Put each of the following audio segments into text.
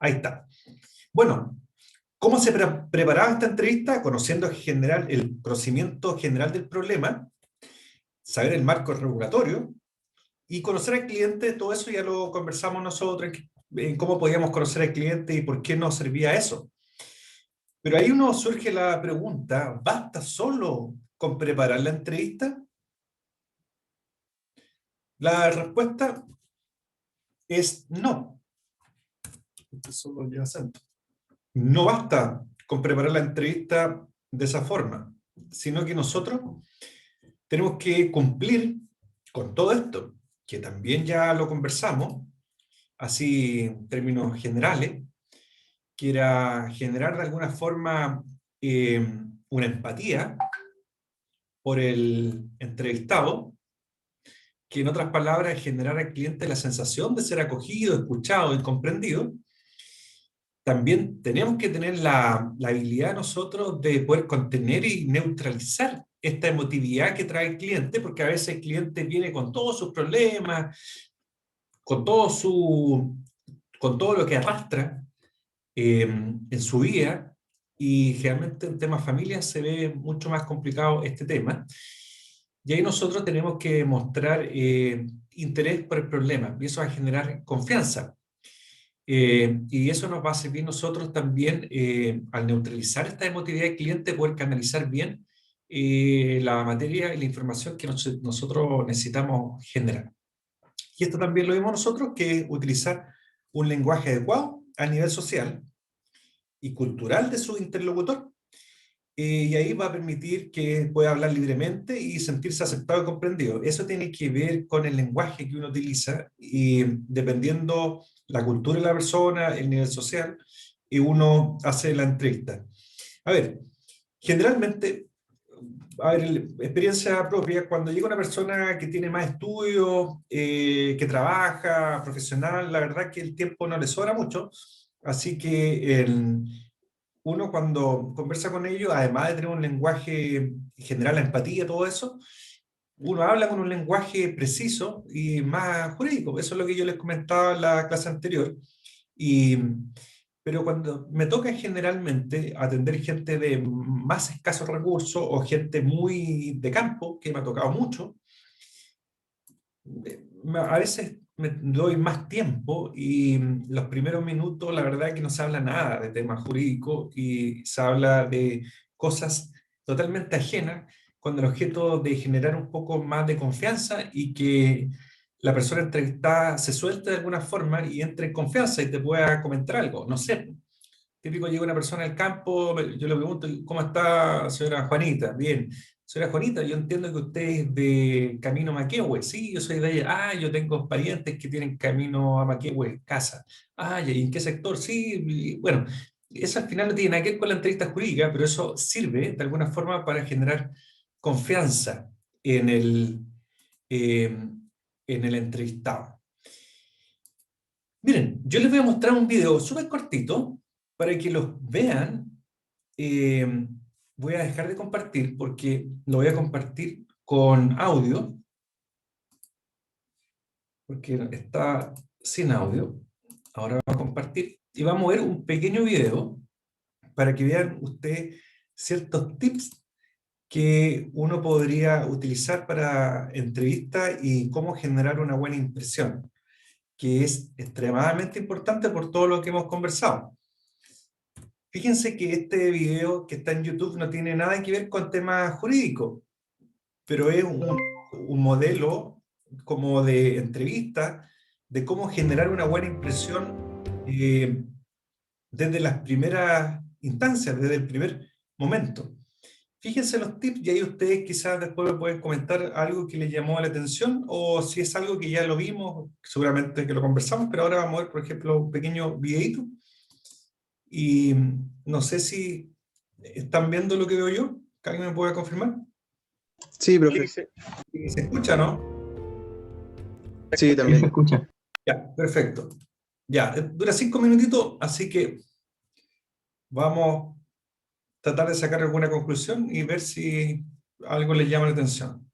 Ahí está. Bueno, ¿cómo se preparaba esta entrevista? Conociendo el conocimiento general del problema, saber el marco regulatorio y conocer al cliente. Todo eso ya lo conversamos nosotros, en cómo podíamos conocer al cliente y por qué nos servía eso. Pero ahí uno surge la pregunta, ¿basta solo con preparar la entrevista? La respuesta es no. Solo lleva acento. No basta con preparar la entrevista de esa forma, sino que nosotros tenemos que cumplir con todo esto, que también ya lo conversamos, así en términos generales, que era generar de alguna forma una empatía por el entrevistado, que en otras palabras es generar al cliente la sensación de ser acogido, escuchado y comprendido. También tenemos que tener la habilidad nosotros de poder contener y neutralizar esta emotividad que trae el cliente, porque a veces el cliente viene con todos sus problemas, con con todo lo que arrastra en su vida, y generalmente en temas familias se ve mucho más complicado este tema. Y ahí nosotros tenemos que mostrar interés por el problema, y eso va a generar confianza. Y eso nos va a servir nosotros también al neutralizar esta emotividad del cliente, poder canalizar bien la materia y la información que nosotros necesitamos generar. Y esto también lo vimos nosotros, que utilizar un lenguaje adecuado a nivel social y cultural de su interlocutor, y ahí va a permitir que pueda hablar libremente y sentirse aceptado y comprendido. Eso tiene que ver con el lenguaje que uno utiliza, y dependiendo la cultura de la persona, el nivel social, y uno hace la entrevista. A ver, generalmente, a ver, experiencia propia, cuando llega una persona que tiene más estudios, que trabaja, profesional, la verdad que el tiempo no le sobra mucho, así que uno cuando conversa con ellos, además de tener un lenguaje general, la empatía, todo eso, uno habla con un lenguaje preciso y más jurídico. Eso es lo que yo les comentaba en la clase anterior. Y, pero cuando me toca generalmente atender gente de más escasos recursos o gente muy de campo, que me ha tocado mucho, a veces me doy más tiempo, y los primeros minutos la verdad es que no se habla nada de temas jurídicos y se habla de cosas totalmente ajenas, con el objeto de generar un poco más de confianza y que la persona entrevistada se suelte de alguna forma y entre en confianza y te pueda comentar algo. No sé, típico, llega una persona al campo, yo le pregunto, ¿cómo está señora Juanita? Bien. Señora Juanita, yo entiendo que usted es de Camino Maquehue. Sí, yo soy de allá. Ah, yo tengo parientes que tienen Camino a Maquehue, casa. Ah, ¿y en qué sector? Sí, bueno, eso al final no tiene nada que ver con la entrevista jurídica, pero eso sirve de alguna forma para generar confianza en en el entrevistado. Miren, yo les voy a mostrar un video súper cortito para que los vean. eh, Voy a dejar de compartir porque lo voy a compartir con audio, porque está sin audio. Ahora vamos a compartir y vamos a ver un pequeño video para que vean ustedes ciertos tips que uno podría utilizar para entrevistas y cómo generar una buena impresión, que es extremadamente importante por todo lo que hemos conversado. Fíjense que este video que está en YouTube no tiene nada que ver con temas jurídicos, pero es un modelo como de entrevista, de cómo generar una buena impresión desde las primeras instancias, desde el primer momento. Fíjense los tips y ahí ustedes quizás después me pueden comentar algo que les llamó la atención, o si es algo que ya lo vimos, seguramente que lo conversamos, pero ahora vamos a ver, por ejemplo, un pequeño videito. Y no sé si están viendo lo que veo yo. ¿Alguien me puede confirmar? Sí, profe. ¿Se escucha, no? Sí, Sí, también. se escucha. Ya, perfecto. Ya, dura 5 minutitos, así que vamos a tratar de sacar alguna conclusión y ver si algo les llama la atención.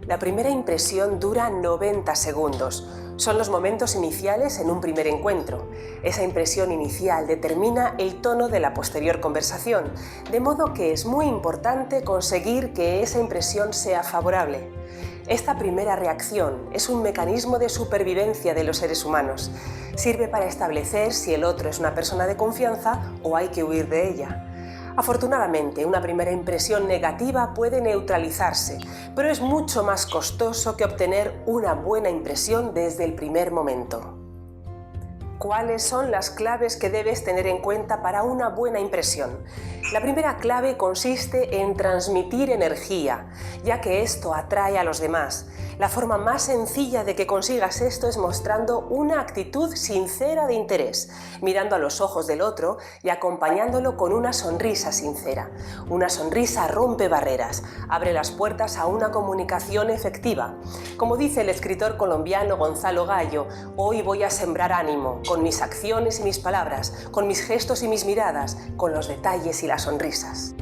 La primera impresión dura 90 segundos. Son los momentos iniciales en un primer encuentro. Esa impresión inicial determina el tono de la posterior conversación, de modo que es muy importante conseguir que esa impresión sea favorable. Esta primera reacción es un mecanismo de supervivencia de los seres humanos. Sirve para establecer si el otro es una persona de confianza o hay que huir de ella. Afortunadamente, una primera impresión negativa puede neutralizarse, pero es mucho más costoso que obtener una buena impresión desde el primer momento. ¿Cuáles son las claves que debes tener en cuenta para una buena impresión? La primera clave consiste en transmitir energía, ya que esto atrae a los demás. La forma más sencilla de que consigas esto es mostrando una actitud sincera de interés, mirando a los ojos del otro y acompañándolo con una sonrisa sincera. Una sonrisa rompe barreras, abre las puertas a una comunicación efectiva. Como dice el escritor colombiano Gonzalo Gallo, hoy voy a sembrar ánimo, con mis acciones y mis palabras, con mis gestos y mis miradas, con los detalles y las sonrisas.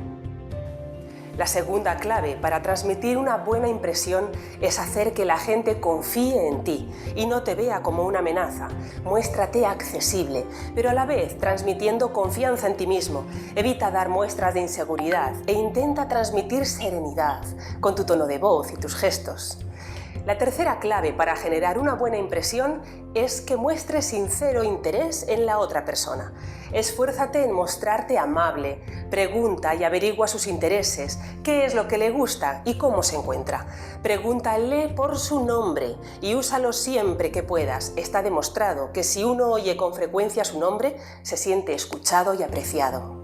La segunda clave para transmitir una buena impresión es hacer que la gente confíe en ti y no te vea como una amenaza. Muéstrate accesible, pero a la vez transmitiendo confianza en ti mismo. Evita dar muestras de inseguridad e intenta transmitir serenidad con tu tono de voz y tus gestos. La tercera clave para generar una buena impresión es que muestres sincero interés en la otra persona. Esfuérzate en mostrarte amable, pregunta y averigua sus intereses, qué es lo que le gusta y cómo se encuentra. Pregúntale por su nombre y úsalo siempre que puedas. Está demostrado que si uno oye con frecuencia su nombre, se siente escuchado y apreciado.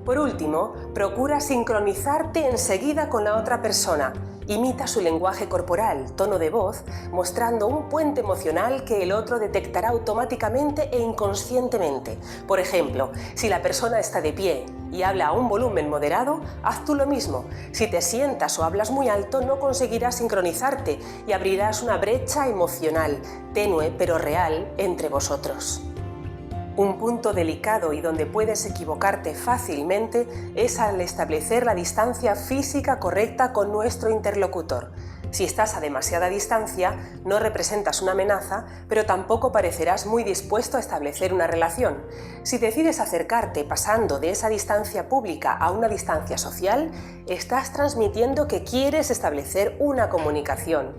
Por último, procura sincronizarte enseguida con la otra persona. Imita su lenguaje corporal, tono de voz, mostrando un puente emocional que el otro detectará automáticamente e inconscientemente. Por ejemplo, si la persona está de pie y habla a un volumen moderado, haz tú lo mismo. Si te sientas o hablas muy alto, no conseguirás sincronizarte y abrirás una brecha emocional, tenue pero real, entre vosotros. Un punto delicado y donde puedes equivocarte fácilmente es al establecer la distancia física correcta con nuestro interlocutor. Si estás a demasiada distancia, no representas una amenaza, pero tampoco parecerás muy dispuesto a establecer una relación. Si decides acercarte pasando de esa distancia pública a una distancia social, estás transmitiendo que quieres establecer una comunicación.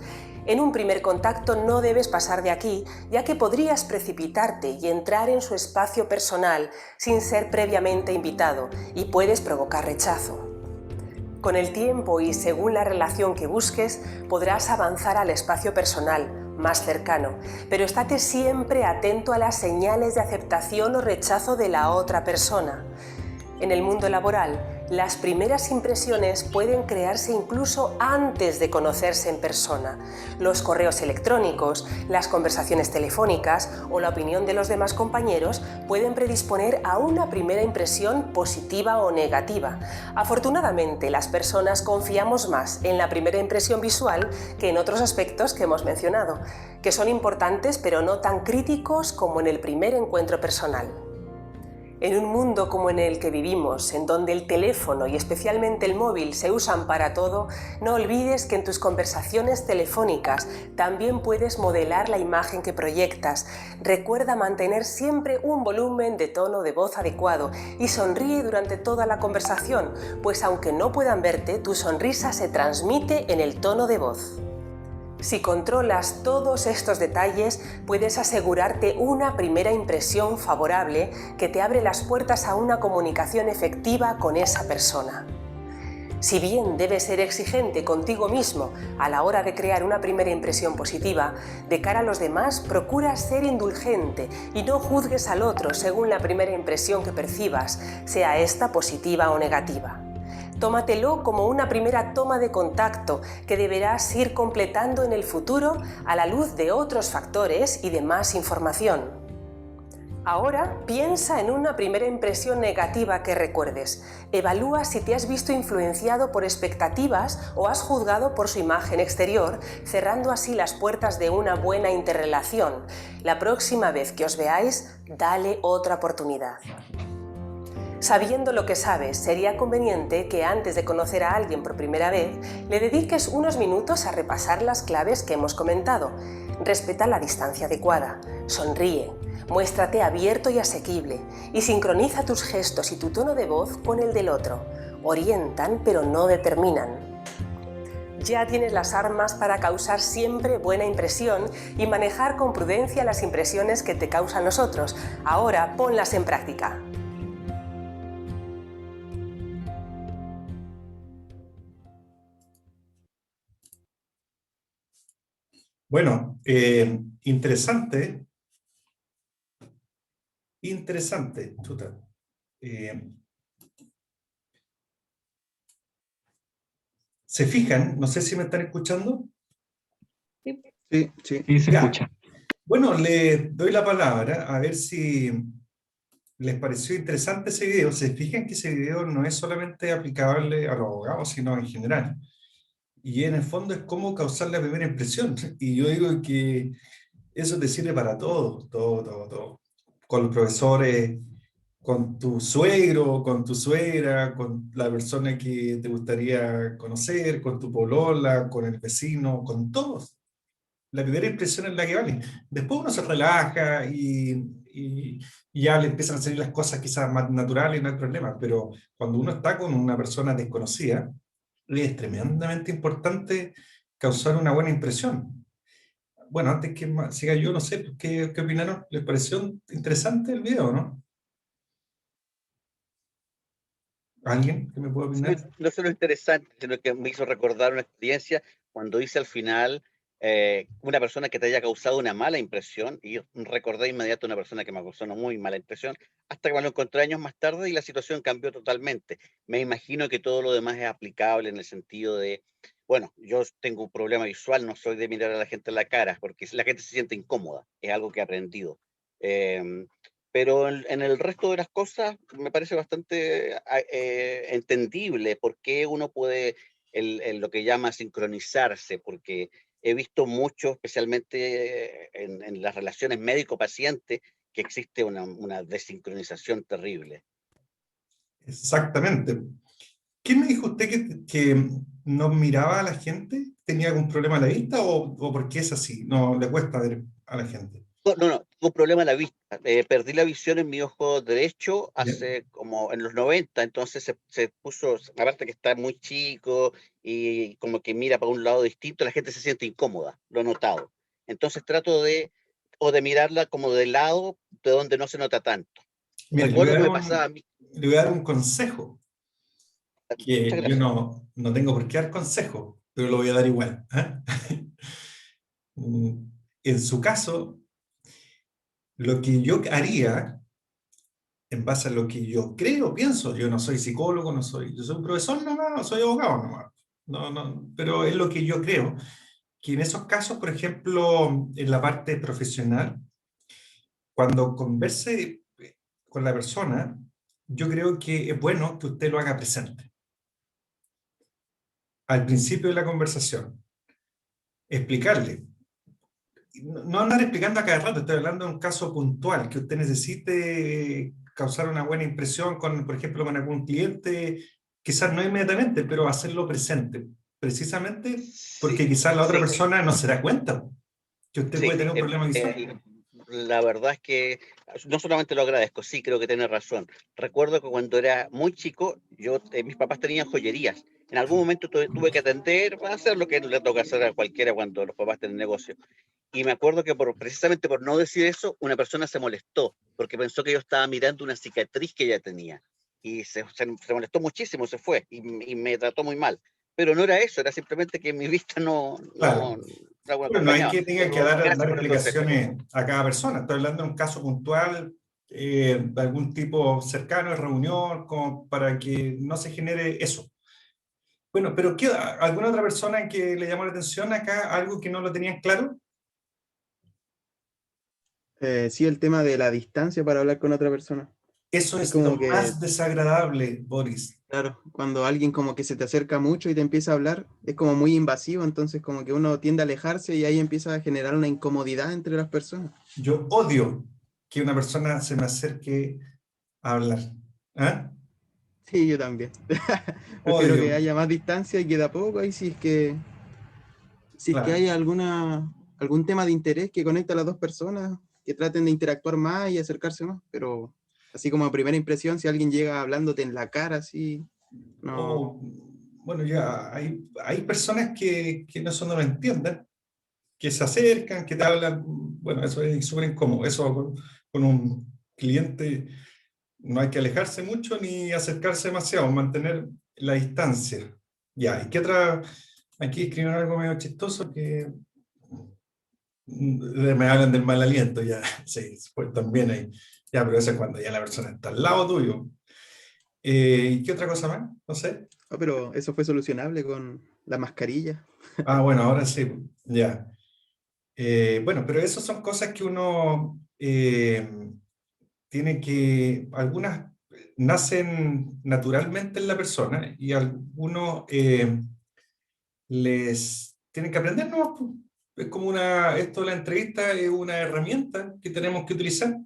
En un primer contacto no debes pasar de aquí, ya que podrías precipitarte y entrar en su espacio personal sin ser previamente invitado y puedes provocar rechazo. Con el tiempo y según la relación que busques, podrás avanzar al espacio personal más cercano, pero estate siempre atento a las señales de aceptación o rechazo de la otra persona. En el mundo laboral, las primeras impresiones pueden crearse incluso antes de conocerse en persona. Los correos electrónicos, las conversaciones telefónicas o la opinión de los demás compañeros pueden predisponer a una primera impresión positiva o negativa. Afortunadamente, las personas confiamos más en la primera impresión visual que en otros aspectos que hemos mencionado, que son importantes pero no tan críticos como en el primer encuentro personal. En un mundo como en el que vivimos, en donde el teléfono y especialmente el móvil se usan para todo, no olvides que en tus conversaciones telefónicas también puedes modelar la imagen que proyectas. Recuerda mantener siempre un volumen de tono de voz adecuado y sonríe durante toda la conversación, pues aunque no puedan verte, tu sonrisa se transmite en el tono de voz. Si controlas todos estos detalles, puedes asegurarte una primera impresión favorable que te abre las puertas a una comunicación efectiva con esa persona. Si bien debes ser exigente contigo mismo a la hora de crear una primera impresión positiva, de cara a los demás procura ser indulgente y no juzgues al otro según la primera impresión que percibas, sea esta positiva o negativa. Tómatelo como una primera toma de contacto que deberás ir completando en el futuro a la luz de otros factores y de más información. Ahora piensa en una primera impresión negativa que recuerdes. Evalúa si te has visto influenciado por expectativas o has juzgado por su imagen exterior, cerrando así las puertas de una buena interrelación. La próxima vez que os veáis, dale otra oportunidad. Sabiendo lo que sabes, sería conveniente que antes de conocer a alguien por primera vez, le dediques unos minutos a repasar las claves que hemos comentado. Respeta la distancia adecuada, sonríe, muéstrate abierto y asequible y sincroniza tus gestos y tu tono de voz con el del otro. Orientan, pero no determinan. Ya tienes las armas para causar siempre buena impresión y manejar con prudencia las impresiones que te causan los otros. Ahora ponlas en práctica. Bueno, interesante. Interesante, chuta. ¿Se fijan? No sé si me están escuchando. Sí, sí. Sí, se Ya. escucha. Bueno, le doy la palabra a ver si les pareció interesante ese video. Se fijan que ese video no es solamente aplicable a los abogados, sino en general. Y en el fondo es cómo causar la primera impresión. Y yo digo que eso te sirve para todo, todo. Con los profesores, con tu suegro, con tu suegra, con la persona que te gustaría conocer, con tu polola, con el vecino, con todos. La primera impresión es la que vale. Después uno se relaja y ya le empiezan a salir las cosas quizás más naturales y no hay problema, pero cuando uno está con una persona desconocida, es tremendamente importante causar una buena impresión. Bueno, antes que siga yo, no sé, ¿qué opinaron? ¿Les pareció interesante el video, no? ¿Alguien que me pueda opinar? No solo interesante, sino que me hizo recordar una experiencia cuando hice al final una persona que te haya causado una mala impresión, y yo recordé inmediato una persona que me causó una muy mala impresión, hasta que me lo encontré años más tarde y la situación cambió totalmente. Me imagino que todo lo demás es aplicable en el sentido de, bueno, yo tengo un problema visual, no soy de mirar a la gente en la cara, porque la gente se siente incómoda, es algo que he aprendido. Pero en el resto de las cosas me parece bastante entendible por qué uno puede, lo que llama sincronizarse, porque he visto mucho, especialmente en las relaciones médico-paciente, que existe una desincronización terrible. Exactamente. ¿Qué me dijo usted que no miraba a la gente? ¿Tenía algún problema a la vista o por qué es así? No le cuesta ver a la gente. No, tengo un problema en la vista. Perdí la visión en mi ojo derecho Ya. hace como en los 90, entonces se puso, aparte que está muy chico y como que mira para un lado distinto, la gente se siente incómoda, lo he notado. Entonces trato de mirarla como de lado, de donde no se nota tanto. Mire, Recuerdo que me pasaba a mí. le voy a dar un consejo, Muchas que yo gracias. no tengo por qué dar consejo, pero lo voy a dar igual. En su caso, lo que yo haría, en base a lo que yo creo, pienso, yo no soy psicólogo, yo soy un profesor nomás, no soy abogado nomás, pero es lo que yo creo, que en esos casos, por ejemplo, en la parte profesional, cuando converse con la persona, yo creo que es bueno que usted lo haga presente. Al principio de la conversación, explicarle. No andar explicando a cada rato, estoy hablando de un caso puntual, que usted necesite causar una buena impresión con, por ejemplo, con algún cliente, quizás no inmediatamente, pero hacerlo presente, precisamente porque Sí, quizás la otra sí, persona no se da cuenta que usted sí. puede tener un problema visual. La verdad es que no solamente lo agradezco, sí, creo que tiene razón. Recuerdo que cuando era muy chico, mis papás tenían joyerías. En algún momento tuve que atender, hacer lo que le toca hacer a cualquiera cuando los papás tienen negocio. Y me acuerdo que precisamente por no decir eso, una persona se molestó, porque pensó que yo estaba mirando una cicatriz que ella tenía. Y se molestó muchísimo, se fue, y me trató muy mal. Pero no era eso, era simplemente que mi vista no Claro. Bueno, no hay acompañaba. que tenga que Pero dar gracias por el consejo. explicaciones a cada persona. Estoy hablando de un caso puntual, de algún tipo cercano de reunión, como para que no se genere eso. Bueno, pero ¿alguna otra persona que le llamó la atención acá, algo que no lo tenían claro? Sí, el tema de la distancia para hablar con otra persona. Eso Es es lo como que, más desagradable, Boris. claro, cuando alguien como que se te acerca mucho y te empieza a hablar, es como muy invasivo, entonces como que uno tiende a alejarse y ahí empieza a generar una incomodidad entre las personas. Yo odio que una persona se me acerque a hablar. ¿Ah? Sí, yo también. Prefiero que Odio, haya más distancia y queda poco ahí si es que claro. hay algún tema de interés que conecta a las dos personas, que traten de interactuar más y acercarse más, pero así como a primera impresión, si alguien llega hablándote en la cara, así, no. O, bueno, ya hay personas que eso no lo entienden, que se acercan, que te hablan, bueno, eso es súper incómodo. Eso con un cliente no hay que alejarse mucho ni acercarse demasiado, mantener la distancia. Ya, ¿y qué otra? Aquí escribieron algo medio chistoso que me hablan del mal aliento, ya, sí, pues también hay, ya, pero eso es cuando ya la persona está al lado tuyo. ¿Y qué otra cosa más? No sé. Ah, pero eso fue solucionable con la mascarilla. Ah, bueno, ahora sí, ya. Bueno, pero esas son cosas que uno tiene que, algunas nacen naturalmente en la persona y algunos les tienen que aprender, ¿no? Es como esto de la entrevista es una herramienta que tenemos que utilizar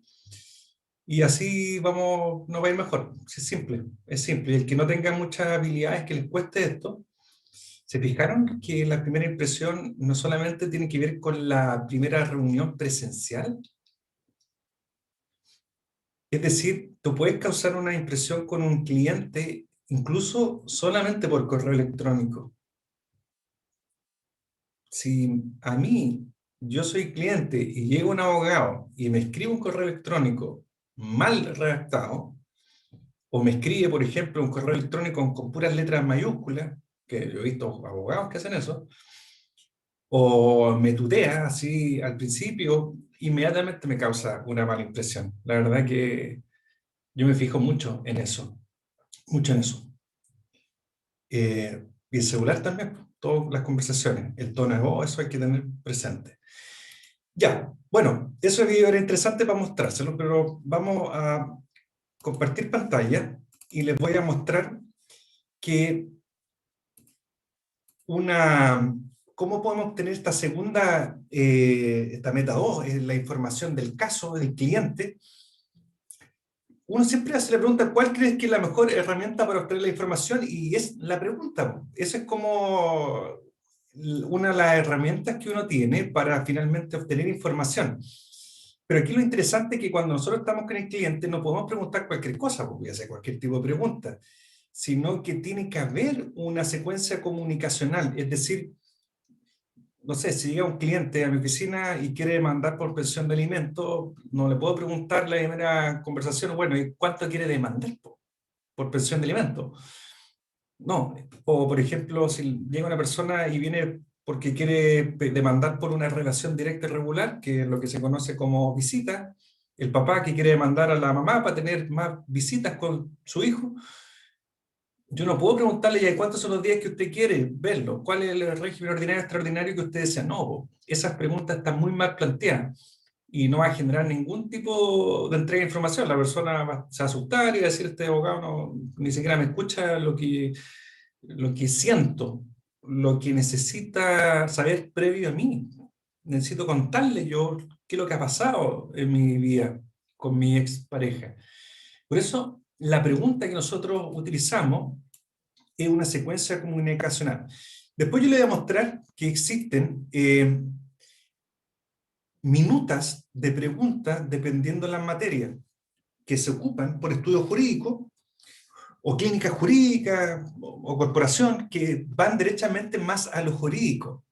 y así vamos, nos va a ir mejor. Es simple, es simple. Y el que no tenga muchas habilidades que les cueste esto, ¿se fijaron que la primera impresión no solamente tiene que ver con la primera reunión presencial? Es decir, tú puedes causar una impresión con un cliente incluso solamente por correo electrónico. Si a mí, yo soy cliente y llega un abogado y me escribe un correo electrónico mal redactado, o me escribe, por ejemplo, un correo electrónico con puras letras mayúsculas, que yo he visto abogados que hacen eso, o me tutea así al principio, inmediatamente me causa una mala impresión. La verdad que yo me fijo mucho en eso, mucho en eso. Y el celular también, pues, todas las conversaciones, el tono de voz, eso hay que tener presente. Ya, bueno, eso era interesante para mostrárselo, pero vamos a compartir pantalla y les voy a mostrar que cómo podemos obtener esta segunda, esta meta 2, la información del caso del cliente. Uno siempre hace la pregunta, ¿cuál crees que es la mejor herramienta para obtener la información? Y es la pregunta. Esa es como una de las herramientas que uno tiene para finalmente obtener información. Pero aquí lo interesante es que cuando nosotros estamos con el cliente no podemos preguntar cualquier cosa, porque hacer cualquier tipo de pregunta, sino que tiene que haber una secuencia comunicacional. Es decir, no sé, si llega un cliente a mi oficina y quiere demandar por pensión de alimentos, no le puedo preguntar en la primera conversación, bueno, ¿y cuánto quiere demandar por pensión de alimentos? No. O, por ejemplo, si llega una persona y viene porque quiere demandar por una relación directa y regular, que es lo que se conoce como visita, el papá que quiere demandar a la mamá para tener más visitas con su hijo, yo no puedo preguntarle ya cuántos son los días que usted quiere verlo, cuál es el régimen ordinario extraordinario que usted desea. No, esas preguntas están muy mal planteadas y no va a generar ningún tipo de entrega de información. La persona se va a asustar y va a decir, este abogado ni siquiera me escucha lo que siento, lo que necesita saber previo a mí. Necesito contarle yo qué es lo que ha pasado en mi vida con mi expareja. Por eso, la pregunta que nosotros utilizamos es una secuencia comunicacional. Después yo le voy a mostrar que existen minutas de preguntas dependiendo de las materias que se ocupan por estudios jurídicos o clínicas jurídicas o corporación que van derechamente más a lo jurídico.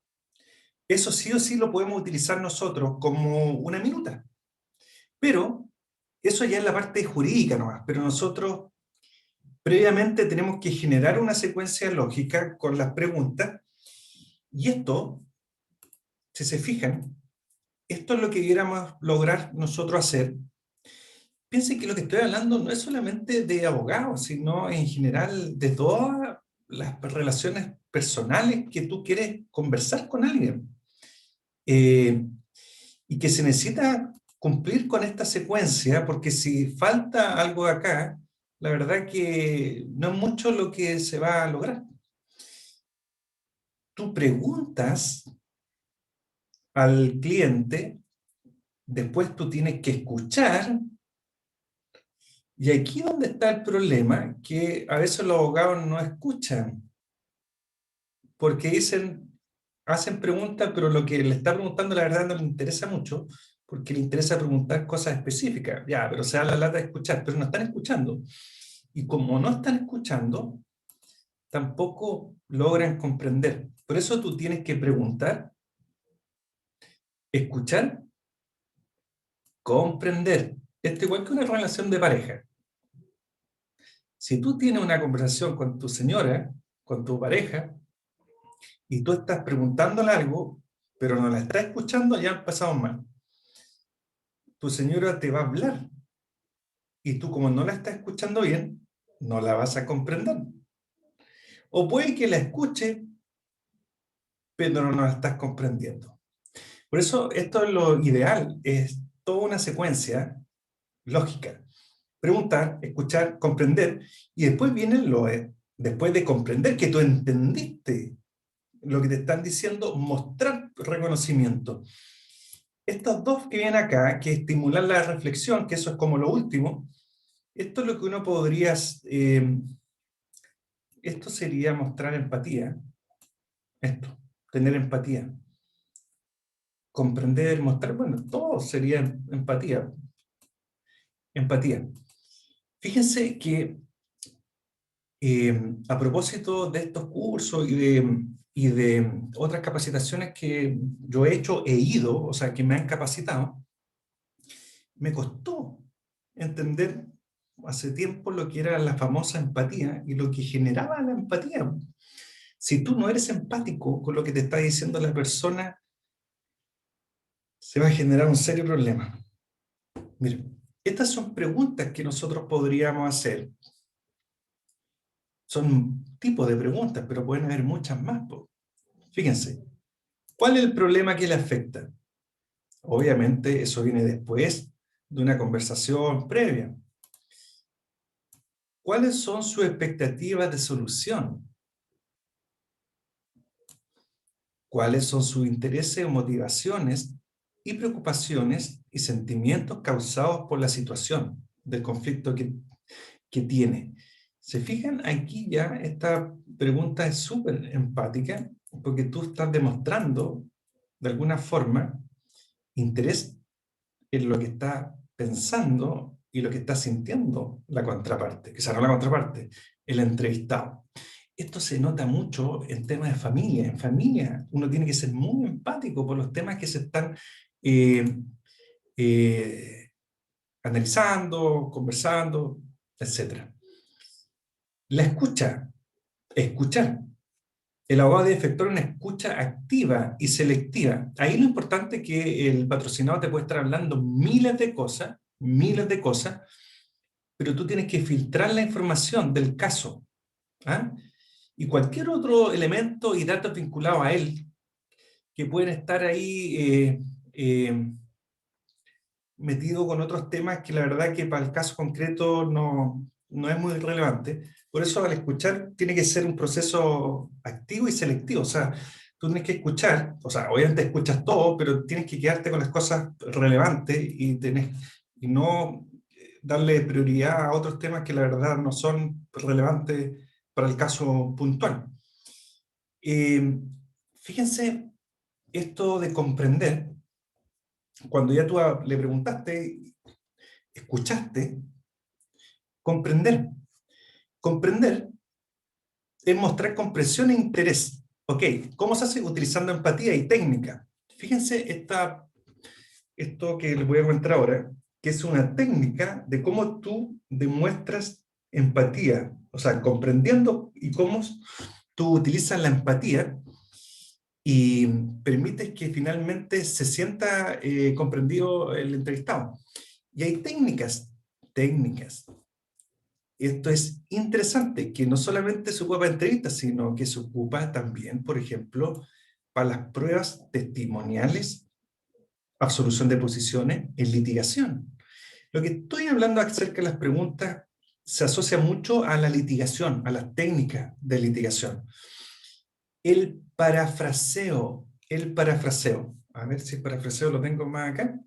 Eso sí o sí lo podemos utilizar nosotros como una minuta. Pero eso ya es la parte jurídica nomás, pero nosotros previamente tenemos que generar una secuencia lógica con las preguntas y esto, si se fijan, esto es lo que debiéramos lograr nosotros hacer. Piensen que lo que estoy hablando no es solamente de abogados, sino en general de todas las relaciones personales que tú quieres conversar con alguien. Eh, y que se necesita cumplir con esta secuencia, porque si falta algo de acá, la verdad que no es mucho lo que se va a lograr. Tú preguntas al cliente, después tú tienes que escuchar Y aquí donde está el problema, que a veces los abogados no escuchan, porque hacen preguntas, pero lo que le está preguntando la verdad no le interesa mucho, porque le interesa preguntar cosas específicas. Ya, pero se da la lata de escuchar, pero no están escuchando. Y como no están escuchando, tampoco logran comprender. Por eso tú tienes que preguntar, escuchar, comprender. Esto igual que una relación de pareja. Si tú tienes una conversación con tu señora, con tu pareja, y tú estás preguntándole algo, pero no la estás escuchando, ya han pasado mal. Tu señora te va a hablar, y tú como no la estás escuchando bien, no la vas a comprender. O puede que la escuche, pero no la estás comprendiendo. Por eso esto es lo ideal, es toda una secuencia lógica. Preguntar, escuchar, comprender, y después viene después de comprender que tú entendiste lo que te están diciendo, mostrar reconocimiento. Estos dos que vienen acá, que estimular la reflexión, que eso es como lo último, esto es lo que uno podría, esto sería mostrar empatía, esto, tener empatía, comprender, mostrar, bueno, todo sería empatía, empatía. Fíjense que a propósito de estos cursos y de otras capacitaciones que yo he hecho, he ido, o sea, que me han capacitado, me costó entender hace tiempo lo que era la famosa empatía y lo que generaba la empatía. Si tú no eres empático con lo que te está diciendo la persona, se va a generar un serio problema. Miren, estas son preguntas que nosotros podríamos hacer. Son tipos de preguntas, pero pueden haber muchas más. Fíjense, ¿cuál es el problema que le afecta? Obviamente eso viene después de una conversación previa. ¿Cuáles son sus expectativas de solución? ¿Cuáles son sus intereses o motivaciones y preocupaciones y sentimientos causados por la situación del conflicto que tiene? ¿Se fijan? Aquí ya esta pregunta es súper empática porque tú estás demostrando de alguna forma interés en lo que está pensando y lo que está sintiendo la contraparte, que no la contraparte, el entrevistado. Esto se nota mucho en temas de familia. En familia uno tiene que ser muy empático por los temas que se están analizando, conversando, etc. La escucha, escuchar. El abogado debe efectuar una escucha activa y selectiva. Ahí lo importante es que el patrocinado te puede estar hablando miles de cosas, pero tú tienes que filtrar la información del caso. ¿Ah? Y cualquier otro elemento y datos vinculados a él que pueden estar ahí metidos con otros temas que la verdad que para el caso concreto no es muy relevante. Por eso al escuchar tiene que ser un proceso activo y selectivo. O sea, tú tienes que escuchar, o sea, obviamente escuchas todo, pero tienes que quedarte con las cosas relevantes y no darle prioridad a otros temas que la verdad no son relevantes para el caso puntual. Fíjense esto de comprender, cuando ya tú le preguntaste, escuchaste, comprender. Comprender es mostrar comprensión e interés. Ok, ¿cómo se hace? Utilizando empatía y técnica. Fíjense esto que les voy a comentar ahora, que es una técnica de cómo tú demuestras empatía, o sea, comprendiendo y cómo tú utilizas la empatía y permites que finalmente se sienta comprendido el entrevistado. Y hay técnicas. Esto es interesante, que no solamente se ocupa para entrevistas, sino que se ocupa también, por ejemplo, para las pruebas testimoniales, absolución de posiciones en litigación. Lo que estoy hablando acerca de las preguntas se asocia mucho a la litigación, a las técnicas de litigación. El parafraseo. A ver si el parafraseo lo tengo más acá.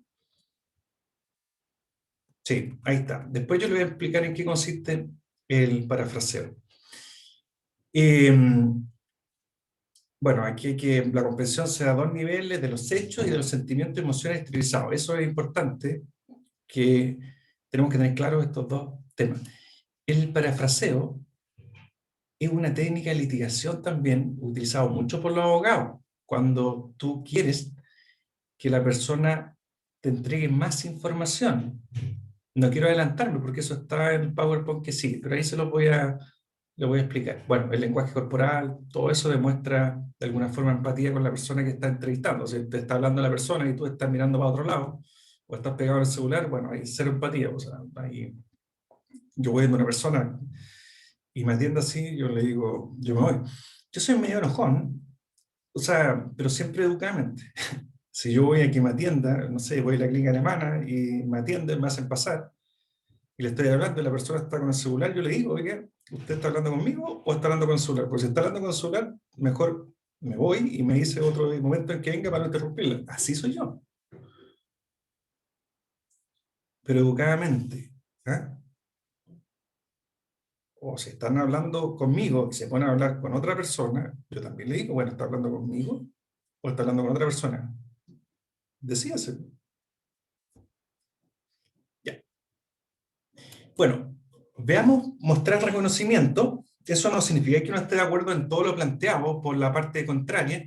Sí, ahí está. Después yo le voy a explicar en qué consiste el parafraseo. Bueno, aquí hay que la comprensión se da a dos niveles, de los hechos y de los sentimientos y emociones exteriorizados. Eso es importante, que tenemos que tener claro estos dos temas. El parafraseo es una técnica de litigación también utilizada mucho por los abogados. Cuando tú quieres que la persona te entregue más información. No quiero adelantarme porque eso está en el PowerPoint que sigue, pero ahí le voy a explicar. Bueno, el lenguaje corporal, todo eso demuestra de alguna forma empatía con la persona que está entrevistando. Si te está hablando la persona y tú estás mirando para otro lado, o estás pegado al celular, bueno, hay cero empatía. O sea, ahí, yo voy viendo a una persona y me atiende así, yo le digo, yo me voy. Yo soy medio enojón, o sea, pero siempre educadamente. Si yo voy a que me atienda, no sé, voy a la clínica alemana y me atienden, me hacen pasar, y le estoy hablando y la persona está con el celular, yo le digo, oye, ¿usted está hablando conmigo o está hablando con el celular? Porque si está hablando con el celular, mejor me voy y me dice otro momento en que venga para no interrumpirla. Así soy yo. Pero educadamente. ¿Ah? O si están hablando conmigo y se ponen a hablar con otra persona, yo también le digo, bueno, ¿está hablando conmigo o está hablando con otra persona? Decíase. Ya. Bueno, veamos mostrar reconocimiento. Eso no significa que uno esté de acuerdo en todo lo planteado por la parte contraria,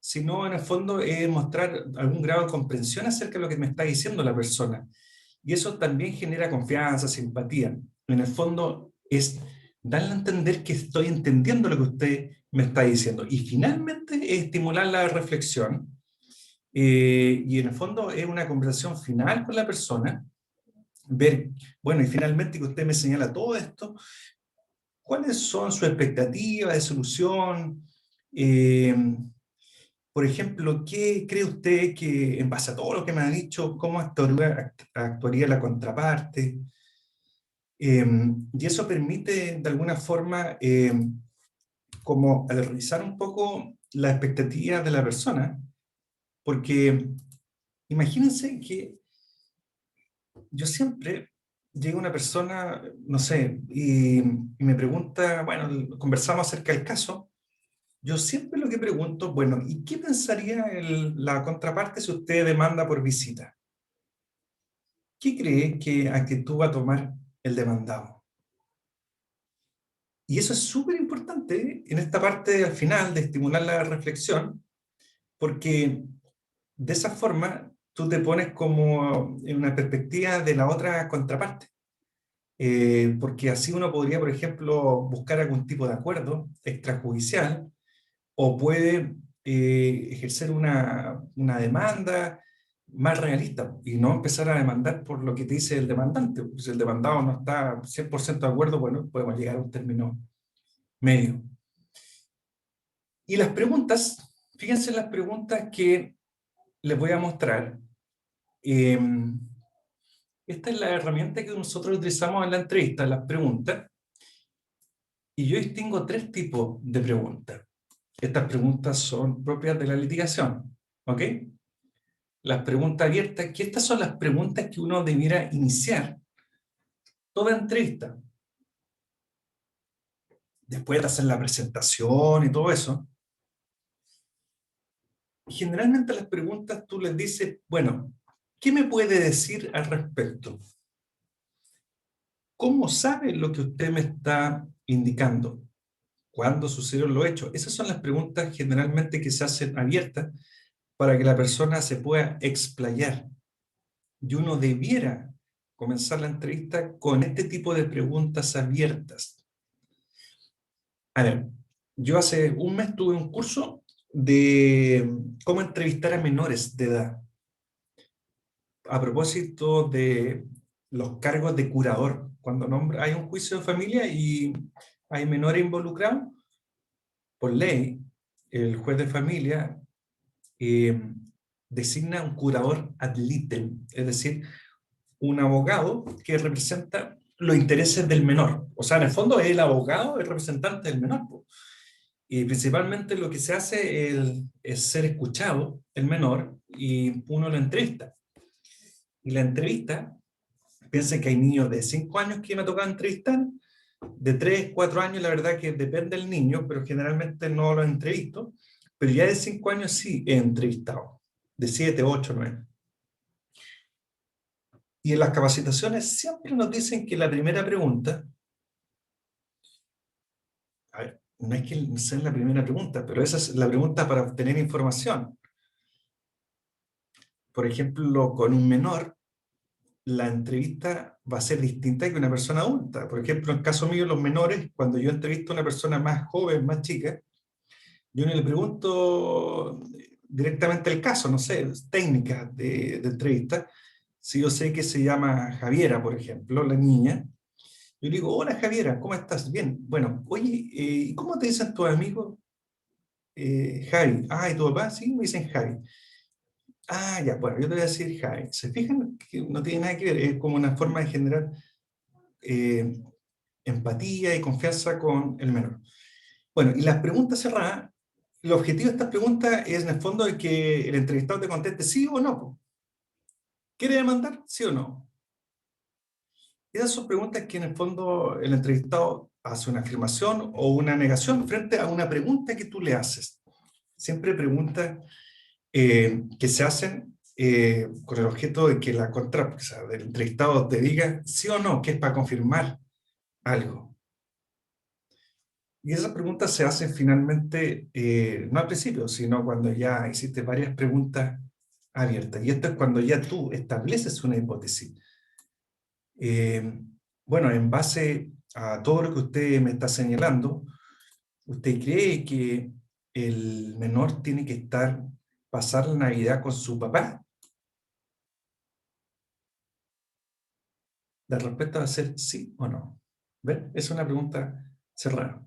sino en el fondo es mostrar algún grado de comprensión acerca de lo que me está diciendo la persona. Y eso también genera confianza, simpatía. En el fondo es darle a entender que estoy entendiendo lo que usted me está diciendo. Y finalmente es estimular la reflexión. Y en el fondo es una conversación final con la persona. Ver, bueno, y finalmente que usted me señala todo esto, ¿cuáles son sus expectativas de solución? Por ejemplo, ¿qué cree usted que, en base a todo lo que me ha dicho, cómo actuaría la contraparte? Y eso permite, de alguna forma, como revisar un poco las expectativas de la persona, porque imagínense que yo siempre llega una persona, no sé, y me pregunta, bueno, conversamos acerca del caso. Yo siempre lo que pregunto, bueno, ¿y qué pensaría la contraparte si usted demanda por visita? ¿Qué cree que actitud va a tomar el demandado? Y eso es súper importante en esta parte al final de estimular la reflexión, porque de esa forma tú te pones como en una perspectiva de la otra contraparte. Porque así uno podría, por ejemplo, buscar algún tipo de acuerdo extrajudicial o puede ejercer una demanda más realista y no empezar a demandar por lo que te dice el demandante. Si el demandado no está 100% de acuerdo, bueno, podemos llegar a un término medio. Y las preguntas, fíjense en las preguntas que les voy a mostrar. Esta es la herramienta que nosotros utilizamos en la entrevista, las preguntas. Y yo distingo tres tipos de preguntas. Estas preguntas son propias de la litigación, ¿ok? Las preguntas abiertas, que estas son las preguntas que uno debiera iniciar toda entrevista. Después de hacer la presentación y todo eso. Generalmente las preguntas tú les dices, bueno, ¿qué me puede decir al respecto? ¿Cómo sabe lo que usted me está indicando? ¿Cuándo sucedieron los hechos? Esas son las preguntas generalmente que se hacen abiertas para que la persona se pueda explayar. Y uno debiera comenzar la entrevista con este tipo de preguntas abiertas. A ver, yo hace un mes tuve un curso de cómo entrevistar a menores de edad. A propósito de los cargos de curador, cuando hay un juicio de familia y hay menores involucrados, por ley, el juez de familia designa un curador ad litem, es decir, un abogado que representa los intereses del menor. O sea, en el fondo es el abogado, el representante del menor. Y principalmente lo que se hace es ser escuchado el menor y uno lo entrevista. Y la entrevista Piensen que hay niños de 5 años que me ha tocado entrevistar, de 3, 4 años, la verdad que depende del niño, pero generalmente no lo entrevisto, pero ya de 5 años sí he entrevistado, de 7, 8, 9. Y en las capacitaciones siempre nos dicen que la primera pregunta, a ver, no es que sea la primera pregunta, pero esa es la pregunta para obtener información. Por ejemplo, con un menor, la entrevista va a ser distinta que una persona adulta. Por ejemplo, en el caso mío, los menores, cuando yo entrevisto a una persona más joven, más chica, yo no le pregunto directamente el caso, no sé, técnicas de entrevista. Si yo sé que se llama Javiera, por ejemplo, la niña, yo le digo, hola Javiera, ¿cómo estás? Bien. Bueno, oye, ¿y cómo te dicen tus amigos? Javi. Ah, ¿y tu papá? Sí, me dicen Javi. Ah, ya, bueno, yo te voy a decir Javi. ¿Se fijan que no tiene nada que ver? Es como una forma de generar eh, empatía y confianza con el menor. Bueno, y las preguntas cerradas, el objetivo de estas preguntas es en el fondo de que el entrevistado te conteste sí o no. ¿Quiere demandar? ¿Sí o no? Esas son preguntas que en el fondo el entrevistado hace una afirmación o una negación frente a una pregunta que tú le haces. Siempre preguntas que se hacen con el objeto de que o sea, del entrevistado te diga sí o no, que es para confirmar algo. Y esas preguntas se hacen finalmente, no al principio, sino cuando ya hiciste varias preguntas abiertas. Y esto es cuando ya tú estableces una hipótesis. Bueno, en base a todo lo que usted me está señalando, ¿usted cree que el menor tiene que pasar la Navidad con su papá? La respuesta va a ser sí o no. ¿Ven? Es una pregunta cerrada.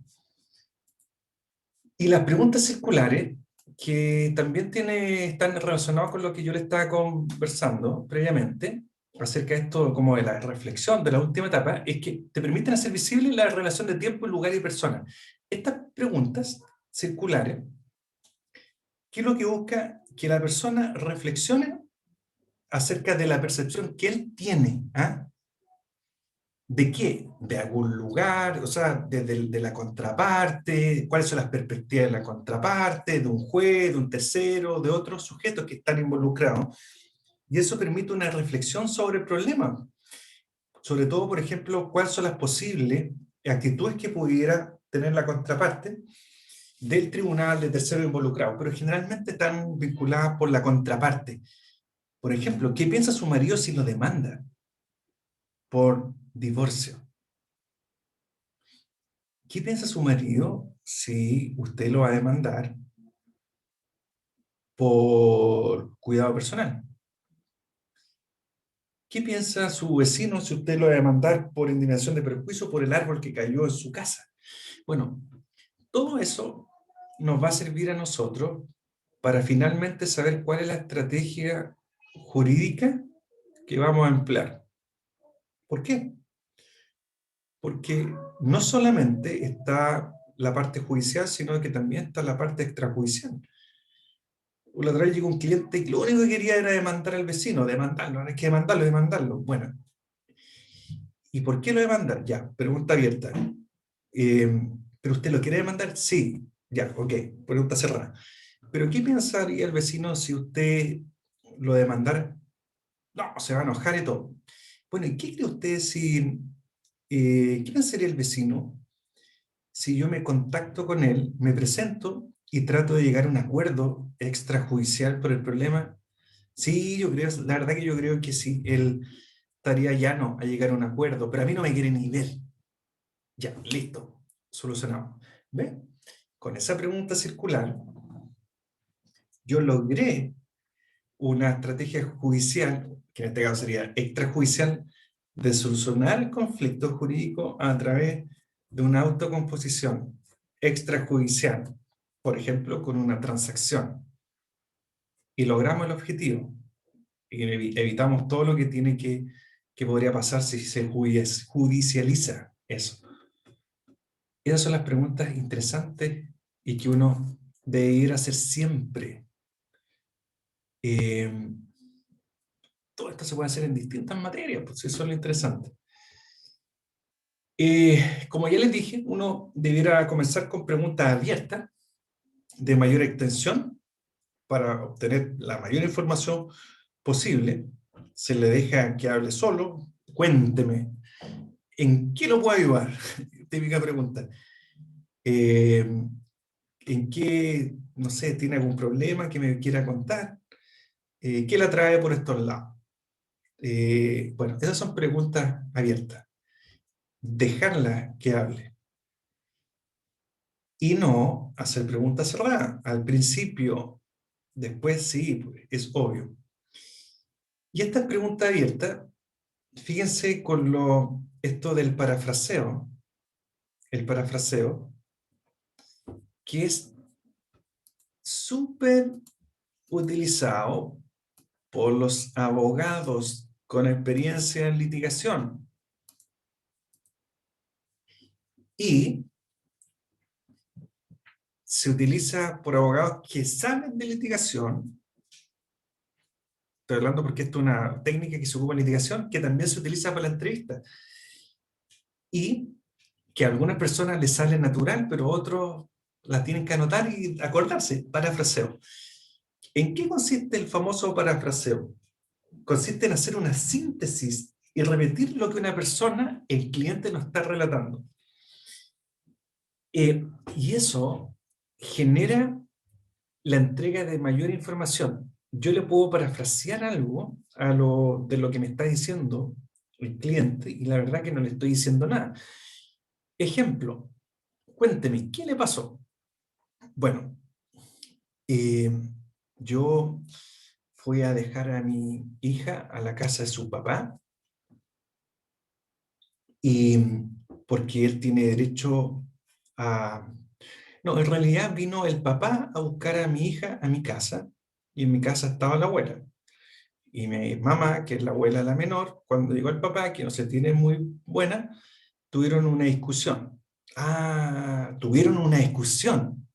Y las preguntas circulares, que también están relacionadas con lo que yo le estaba conversando previamente, acerca de esto como de la reflexión de la última etapa, es que te permiten hacer visible la relación de tiempo, lugar y persona. Estas preguntas circulares, ¿qué es lo que busca? Que la persona reflexione acerca de la percepción que él tiene, ¿ah? ¿De qué? De algún lugar, o sea, de la contraparte, cuáles son las perspectivas de la contraparte, de un juez, de un tercero, de otros sujetos que están involucrados. Y eso permite una reflexión sobre el problema. Sobre todo, por ejemplo, cuáles son las posibles actitudes que pudiera tener la contraparte del tribunal, de tercero involucrado, pero generalmente están vinculadas por la contraparte. Por ejemplo, ¿qué piensa su marido si lo demanda por divorcio? ¿Qué piensa su marido si usted lo va a demandar por cuidado personal? ¿Qué piensa su vecino si usted lo va a demandar por indemnización de perjuicio por el árbol que cayó en su casa? Bueno, todo eso nos va a servir a nosotros para finalmente saber cuál es la estrategia jurídica que vamos a emplear. ¿Por qué? Porque no solamente está la parte judicial, sino que también está la parte extrajudicial. La otra vez llegó un cliente y lo único que quería era demandar al vecino, demandarlo, hay que demandarlo. Bueno, ¿y por qué lo demandar? Ya, pregunta abierta. ¿Pero usted lo quiere demandar? Sí. Ya, ok, pregunta cerrada. ¿Pero qué pensaría el vecino si usted lo demandara? No, se va a enojar y todo. Bueno, ¿y qué cree usted qué pensaría el vecino si yo me contacto con él, me presento y trato de llegar a un acuerdo extrajudicial por el problema? Sí, yo creo, la verdad que yo creo que sí, él estaría llano a llegar a un acuerdo, pero a mí no me quiere ni ver. Ya, listo, solucionado. ¿Ve? Con esa pregunta circular, yo logré una estrategia judicial, que en este caso sería extrajudicial, de solucionar el conflicto jurídico a través de una autocomposición extrajudicial, por ejemplo, con una transacción. Y logramos el objetivo. Y evitamos todo lo que que podría pasar si se judicializa eso. Esas son las preguntas interesantes y que uno debe ir a hacer siempre. todo esto se puede hacer en distintas materias, pues eso es lo interesante. Como ya les dije, uno debiera comenzar con preguntas abiertas de mayor extensión para obtener la mayor información posible. Se le deja que hable solo. Cuénteme, ¿en qué lo puedo ayudar? Típica pregunta. ¿En qué, no sé, tiene algún problema que me quiera contar? ¿Qué la trae por estos lados? Bueno, esas son preguntas abiertas. Dejarla que hable. Y no hacer preguntas cerradas. Al principio, después sí, pues, es obvio. Y esta pregunta abierta, fíjense con esto del parafraseo. El parafraseo, que es súper utilizado por los abogados con experiencia en litigación. Y se utiliza por abogados que saben de litigación. Estoy hablando porque esto es una técnica que se ocupa en litigación, que también se utiliza para la entrevista. Y que a algunas personas les sale natural, pero otros la tienen que anotar y acordarse. Parafraseo. ¿En qué consiste el famoso parafraseo? Consiste en hacer una síntesis y repetir lo que una persona, el cliente, nos está relatando. Y eso genera la entrega de mayor información. Yo le puedo parafrasear algo de lo que me está diciendo el cliente y la verdad que no le estoy diciendo nada. Ejemplo, cuénteme, ¿qué le pasó? Bueno, yo fui a dejar a mi hija a la casa de su papá y porque él tiene derecho a... No, en realidad vino el papá a buscar a mi hija a mi casa y en mi casa estaba la abuela. Y mi mamá, que es la abuela la menor, cuando llegó el papá, que no se tiene muy buena, tuvieron una discusión. Ah, tuvieron una discusión.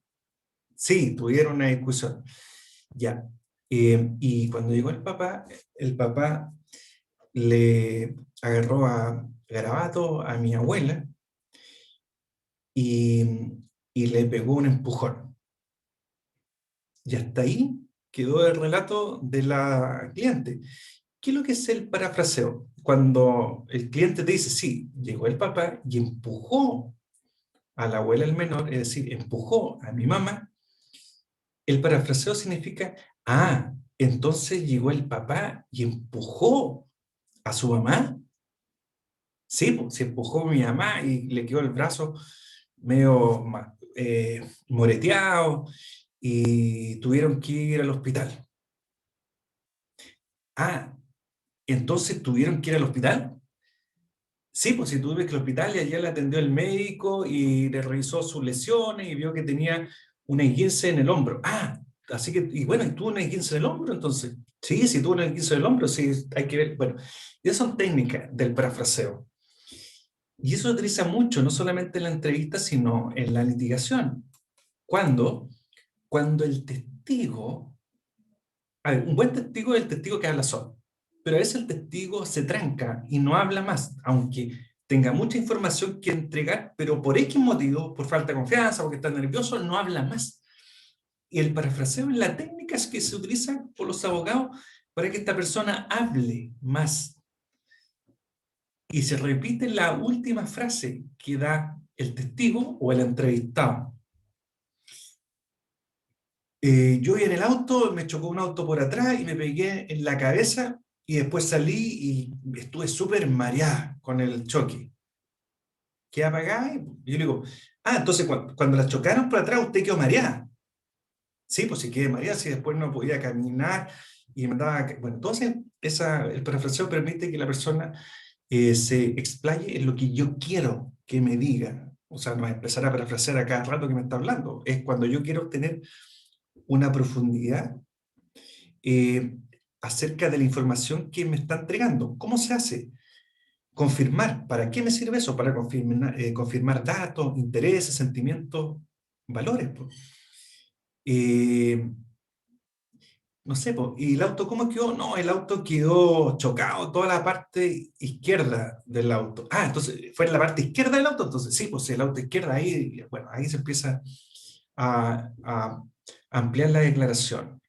Sí, tuvieron una discusión. Ya. Y cuando llegó el papá le agarró a garabato a mi abuela y, y le pegó un empujón. Y hasta ahí quedó el relato de la cliente. ¿Qué es lo que es el parafraseo? Cuando el cliente te dice, sí, llegó el papá y empujó a la abuela el menor, es decir, empujó a mi mamá, el parafraseo significa, ah, entonces llegó el papá y empujó a su mamá. Sí, pues, se empujó a mi mamá y le quedó el brazo medio moreteado y tuvieron que ir al hospital. Ah, entonces tuvieron que ir al hospital. Sí, pues si tuve que ir al hospital y allá le atendió el médico y le revisó sus lesiones y vio que tenía una esguince en el hombro. Ah, así que, y bueno, ¿y tuvo una esguince en el hombro entonces? Sí, sí tuvo una esguince en el hombro, sí, hay que ver. Bueno, esas son técnicas del parafraseo. Y eso se utiliza mucho, no solamente en la entrevista, sino en la litigación. ¿Cuándo? Cuando el testigo, a ver, un buen testigo es el testigo que habla solo, pero a veces el testigo se tranca y no habla más, aunque tenga mucha información que entregar, pero por X motivo, por falta de confianza, porque está nervioso, no habla más. Y el parafraseo es la técnica que se utiliza por los abogados para que esta persona hable más. Y se repite la última frase que da el testigo o el entrevistado. Yo iba en el auto, me chocó un auto por atrás y me pegué en la cabeza y después salí y estuve súper mareada con el choque. Quedé apagada y yo le digo, ah, entonces cuando la chocaron por atrás usted quedó mareada. Sí, pues sí quedé mareada, si después no podía caminar y me daba... Bueno, entonces el parafraseo permite que la persona se explaye en lo que yo quiero que me diga. O sea, no es empezar a parafrasear a cada rato que me está hablando. Es cuando yo quiero obtener una profundidad acerca de la información que me está entregando. ¿Cómo se hace? Confirmar. ¿Para qué me sirve eso? Para confirmar datos, intereses, sentimientos, valores. no sé, po, ¿y el auto cómo quedó? No, el auto quedó chocado, toda la parte izquierda del auto. Ah, entonces fue en la parte izquierda del auto, entonces sí, pues el auto izquierda, ahí, bueno, ahí se empieza a ampliar la declaración.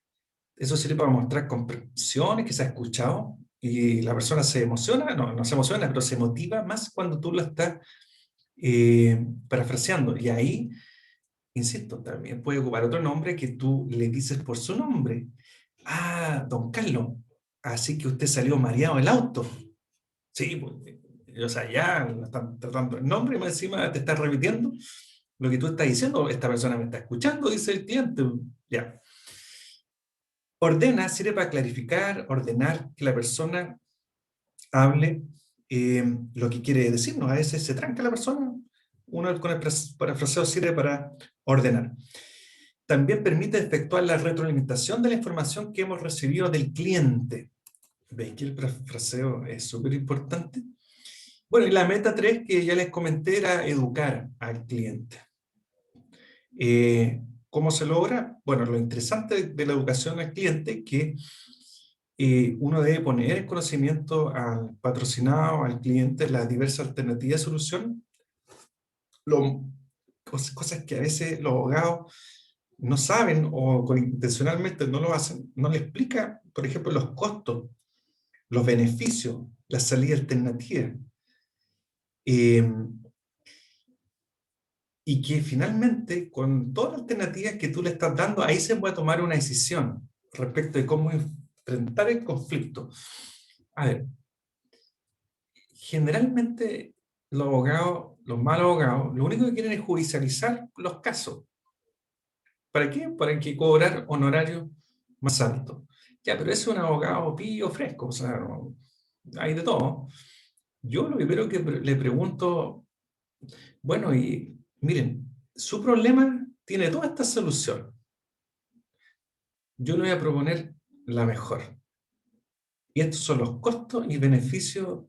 Eso sirve para mostrar comprensiones que se ha escuchado y la persona se emociona, no se emociona, pero se motiva más cuando tú lo estás parafraseando. Y ahí, insisto, también puede ocupar otro nombre que tú le dices por su nombre. Ah, don Carlos, así que usted salió mareado del auto. Sí, pues, o sea, ya lo están tratando el nombre y más encima te está repitiendo lo que tú estás diciendo. Esta persona me está escuchando, dice el cliente. Ya. Ordena sirve para clarificar, ordenar, que la persona hable lo que quiere decirnos. A veces se tranca la persona. Uno con el parafraseo sirve para ordenar. También permite efectuar la retroalimentación de la información que hemos recibido del cliente. ¿Veis que el parafraseo es súper importante? Bueno, y la meta 3 que ya les comenté era educar al cliente. ¿Cómo se logra? Bueno, lo interesante de la educación al cliente es que uno debe poner en conocimiento al patrocinado, al cliente, las diversas alternativas de solución, cosas que a veces los abogados no saben o intencionalmente no lo hacen, no le explica, por ejemplo, los costos, los beneficios, la salida alternativa. Y que finalmente, con todas las alternativas que tú le estás dando, ahí se puede tomar una decisión respecto de cómo enfrentar el conflicto. A ver, generalmente los abogados, los malos abogados, lo único que quieren es judicializar los casos. ¿Para qué? Para que cobrar honorarios más altos. Ya, pero ese es un abogado pillo fresco, o sea, hay de todo. Yo lo primero que le pregunto, bueno, y miren, su problema tiene toda esta solución. Yo le voy a proponer la mejor. Y estos son los costos y beneficios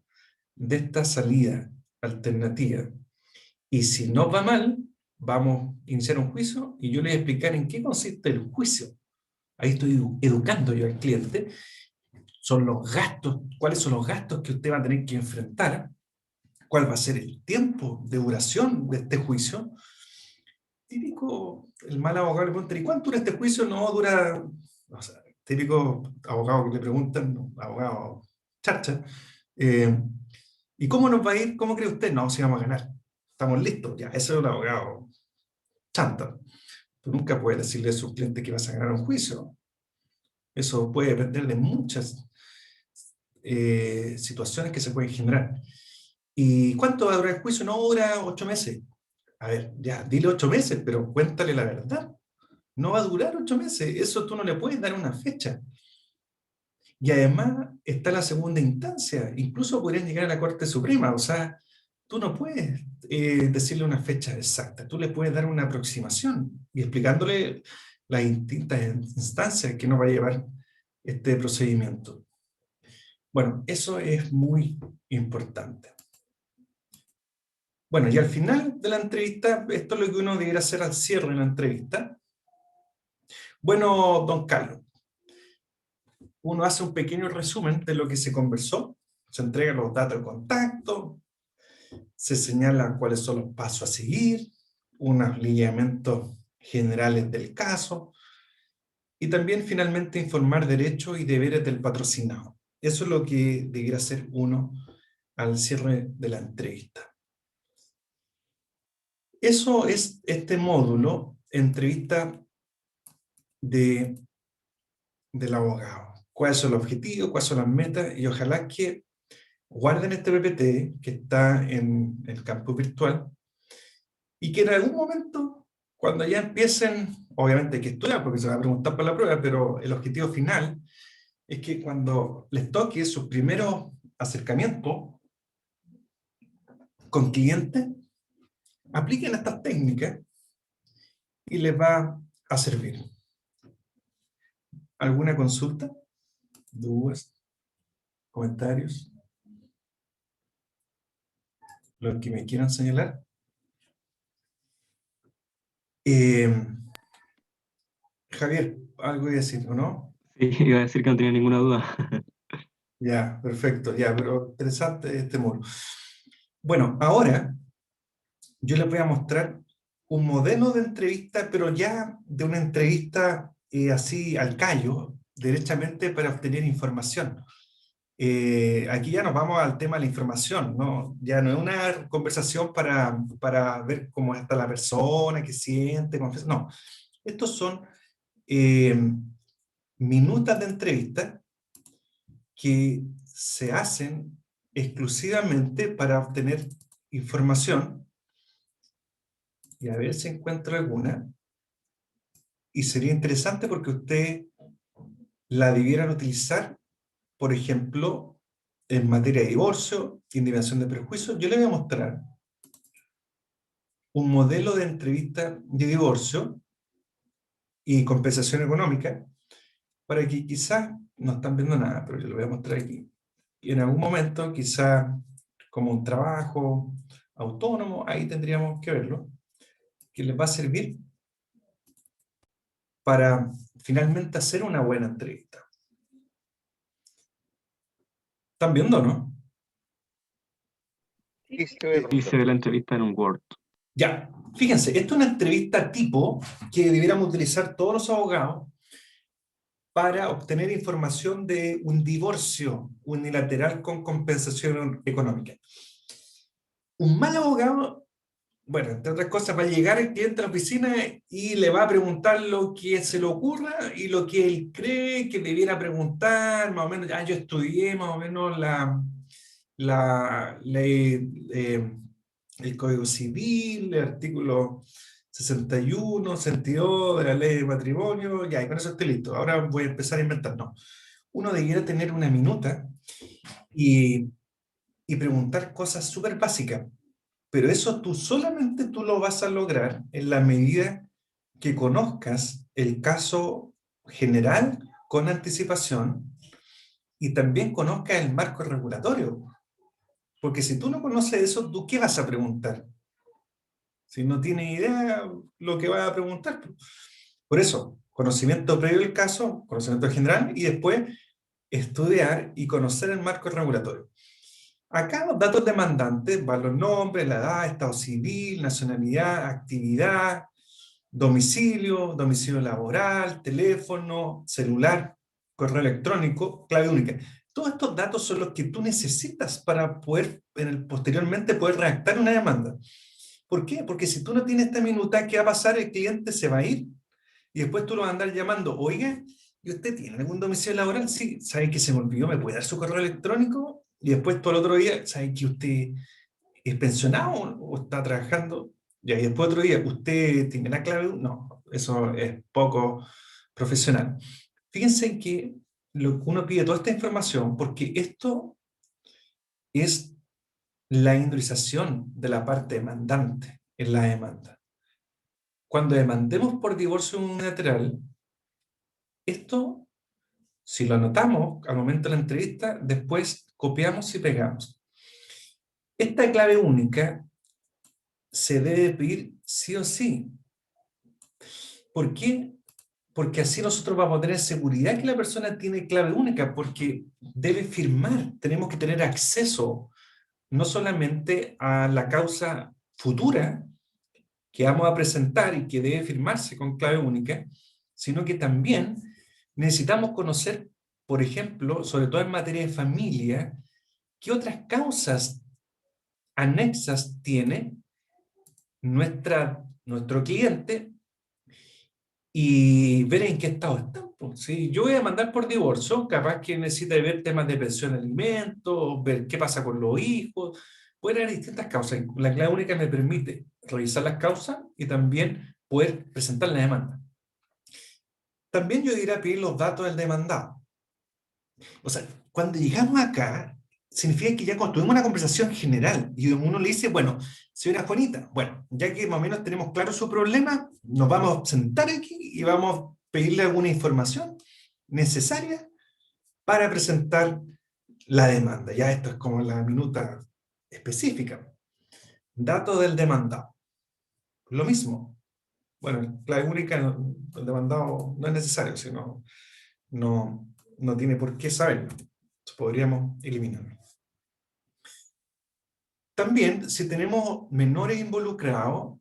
de esta salida alternativa. Y si nos va mal, vamos a iniciar un juicio y yo le voy a explicar en qué consiste el juicio. Ahí estoy educando yo al cliente. Son los gastos, cuáles son los gastos que usted va a tener que enfrentar, cuál va a ser el tiempo de duración de este juicio. Típico, el mal abogado le pregunta, ¿y cuánto dura este juicio? No dura, o sea, típico abogado que le preguntan, no, abogado charcha, ¿y cómo nos va a ir? ¿Cómo cree usted? No, si vamos a ganar. Estamos listos, ya, ese es un abogado chanta. Tú nunca puedes decirle a sus clientes que vas a ganar un juicio. Eso puede depender de muchas situaciones que se pueden generar. ¿Y cuánto va a durar el juicio? No, dura 8 meses. A ver, ya, dile 8 meses, pero cuéntale la verdad. No va a durar 8 meses. Eso tú no le puedes dar una fecha. Y además está la segunda instancia. Incluso podrían llegar a la Corte Suprema. O sea, tú no puedes decirle una fecha exacta. Tú le puedes dar una aproximación y explicándole las distintas instancias que nos va a llevar este procedimiento. Bueno, eso es muy importante. Bueno, y al final de la entrevista, esto es lo que uno debería hacer al cierre de la entrevista. Bueno, don Carlos, uno hace un pequeño resumen de lo que se conversó, se entregan los datos de contacto, se señalan cuáles son los pasos a seguir, unos lineamientos generales del caso, y también finalmente informar derechos y deberes del patrocinado. Eso es lo que debería hacer uno al cierre de la entrevista. Eso es este módulo, entrevista del abogado. ¿Cuáles son los objetivos? ¿Cuáles son las metas? Y ojalá que guarden este PPT que está en el campus virtual y que en algún momento, cuando ya empiecen, obviamente hay que estudiar porque se va a preguntar por la prueba, pero el objetivo final es que cuando les toque sus primeros acercamientos con clientes, apliquen estas técnicas y les va a servir. ¿Alguna consulta? ¿Dudas? ¿Comentarios? ¿Los que me quieran señalar? Javier, algo que decir, ¿o no? Iba a decir que no tenía ninguna duda. Ya, perfecto, ya, pero interesante este módulo. Bueno, ahora yo les voy a mostrar un modelo de entrevista, pero ya de una entrevista así al callo, derechamente para obtener información. Aquí ya nos vamos al tema de la información, ¿no? Ya no es una conversación para ver cómo está la persona, qué siente, no. Estos son minutas de entrevista que se hacen exclusivamente para obtener información, y a ver si encuentro alguna, y sería interesante porque ustedes la debieran utilizar, por ejemplo, en materia de divorcio, inhibición de prejuicios. Yo les voy a mostrar un modelo de entrevista de divorcio y compensación económica, para que quizás, no están viendo nada, pero yo lo voy a mostrar aquí, y en algún momento, quizás como un trabajo autónomo, ahí tendríamos que verlo, que les va a servir para finalmente hacer una buena entrevista. ¿Están viendo, no? Sí, se ve, Sí, se profesor. ve la entrevista en un Word. Ya, fíjense, esta es una entrevista tipo que debiéramos utilizar todos los abogados para obtener información de un divorcio unilateral con compensación económica. Un mal abogado, bueno, entre otras cosas, va a llegar el cliente a la oficina y le va a preguntar lo que se le ocurra y lo que él cree que debiera preguntar, más o menos, yo estudié más o menos la ley, el Código Civil, el artículo 61, 62 de la ley de matrimonio, ya, y con eso estoy listo. Ahora voy a empezar a inventar. No. Uno debiera tener una minuta y preguntar cosas súper básicas. Pero eso solamente tú lo vas a lograr en la medida que conozcas el caso general con anticipación y también conozcas el marco regulatorio. Porque si tú no conoces eso, ¿tú qué vas a preguntar? Si no tienes idea lo que vas a preguntar. Por eso, conocimiento previo del caso, conocimiento general, y después estudiar y conocer el marco regulatorio. Acá los datos demandantes van los nombres, la edad, estado civil, nacionalidad, actividad, domicilio, domicilio laboral, teléfono, celular, correo electrónico, clave única. Todos estos datos son los que tú necesitas para poder, posteriormente, poder redactar una demanda. ¿Por qué? Porque si tú no tienes esta minuta, ¿qué va a pasar? El cliente se va a ir y después tú lo vas a andar llamando. Oiga, ¿y usted tiene algún domicilio laboral? Sí, ¿sabe que se me olvidó? ¿Me puede dar su correo electrónico? Y después todo el otro día, ¿sabe que usted es pensionado o está trabajando? Ya, y después otro día, ¿usted tiene la clave? No, eso es poco profesional. Fíjense que uno pide toda esta información porque esto es la indemnización de la parte demandante en la demanda. Cuando demandemos por divorcio unilateral, esto, si lo anotamos al momento de la entrevista, después copiamos y pegamos. Esta clave única se debe pedir sí o sí. ¿Por qué? Porque así nosotros vamos a tener seguridad que la persona tiene clave única, porque debe firmar, tenemos que tener acceso no solamente a la causa futura que vamos a presentar y que debe firmarse con clave única, sino que también necesitamos conocer, por ejemplo, sobre todo en materia de familia, qué otras causas anexas tiene nuestro cliente y ver en qué estado están. Si yo voy a mandar por divorcio, capaz que necesita ver temas de pensión de alimentos, ver qué pasa con los hijos, pueden haber distintas causas. La clave única me permite revisar las causas y también poder presentar la demanda. También yo diría pedir los datos del demandado. O sea, cuando llegamos acá, significa que ya construimos una conversación general y uno le dice, bueno, señora Juanita, bueno, ya que más o menos tenemos claro su problema, nos vamos a sentar aquí y vamos a pedirle alguna información necesaria para presentar la demanda. Ya esto es como la minuta específica. Datos del demandado. Lo mismo. Bueno, clave única, el demandado no es necesario, sino no tiene por qué saberlo. Podríamos eliminarlo. También, si tenemos menores involucrados,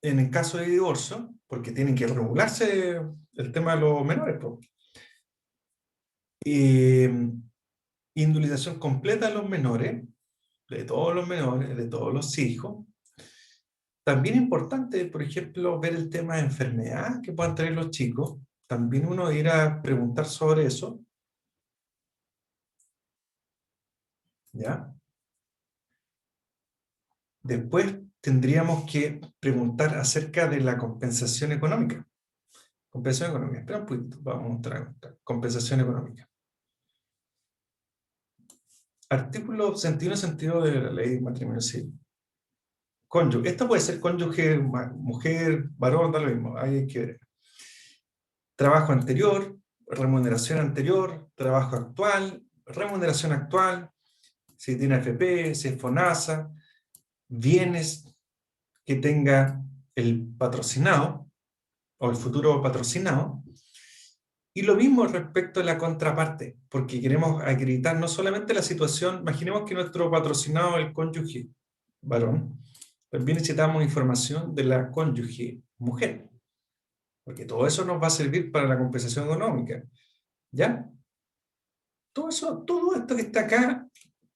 en el caso de divorcio, porque tienen que regularse el tema de los menores, pues. Individualización completa de los menores, de todos los hijos. También importante, por ejemplo, ver el tema de enfermedad que puedan tener los chicos. También uno irá a preguntar sobre eso. ¿Ya? Después tendríamos que preguntar acerca de la compensación económica. Compensación económica. Espera un poquito, vamos a mostrar. Compensación económica. Artículo 61, sentido de la ley de matrimonio civil. Cónyuge. Esto puede ser cónyuge, mujer, varón, da lo mismo. Ahí hay que ver. Trabajo anterior, remuneración anterior, trabajo actual, remuneración actual, si tiene AFP, si es FONASA, bienes que tenga el patrocinado o el futuro patrocinado. Y lo mismo respecto a la contraparte, porque queremos acreditar no solamente la situación, imaginemos que nuestro patrocinado es el cónyuge varón, también necesitamos información de la cónyuge mujer, porque todo eso nos va a servir para la compensación económica. ¿Ya? Todo esto que está acá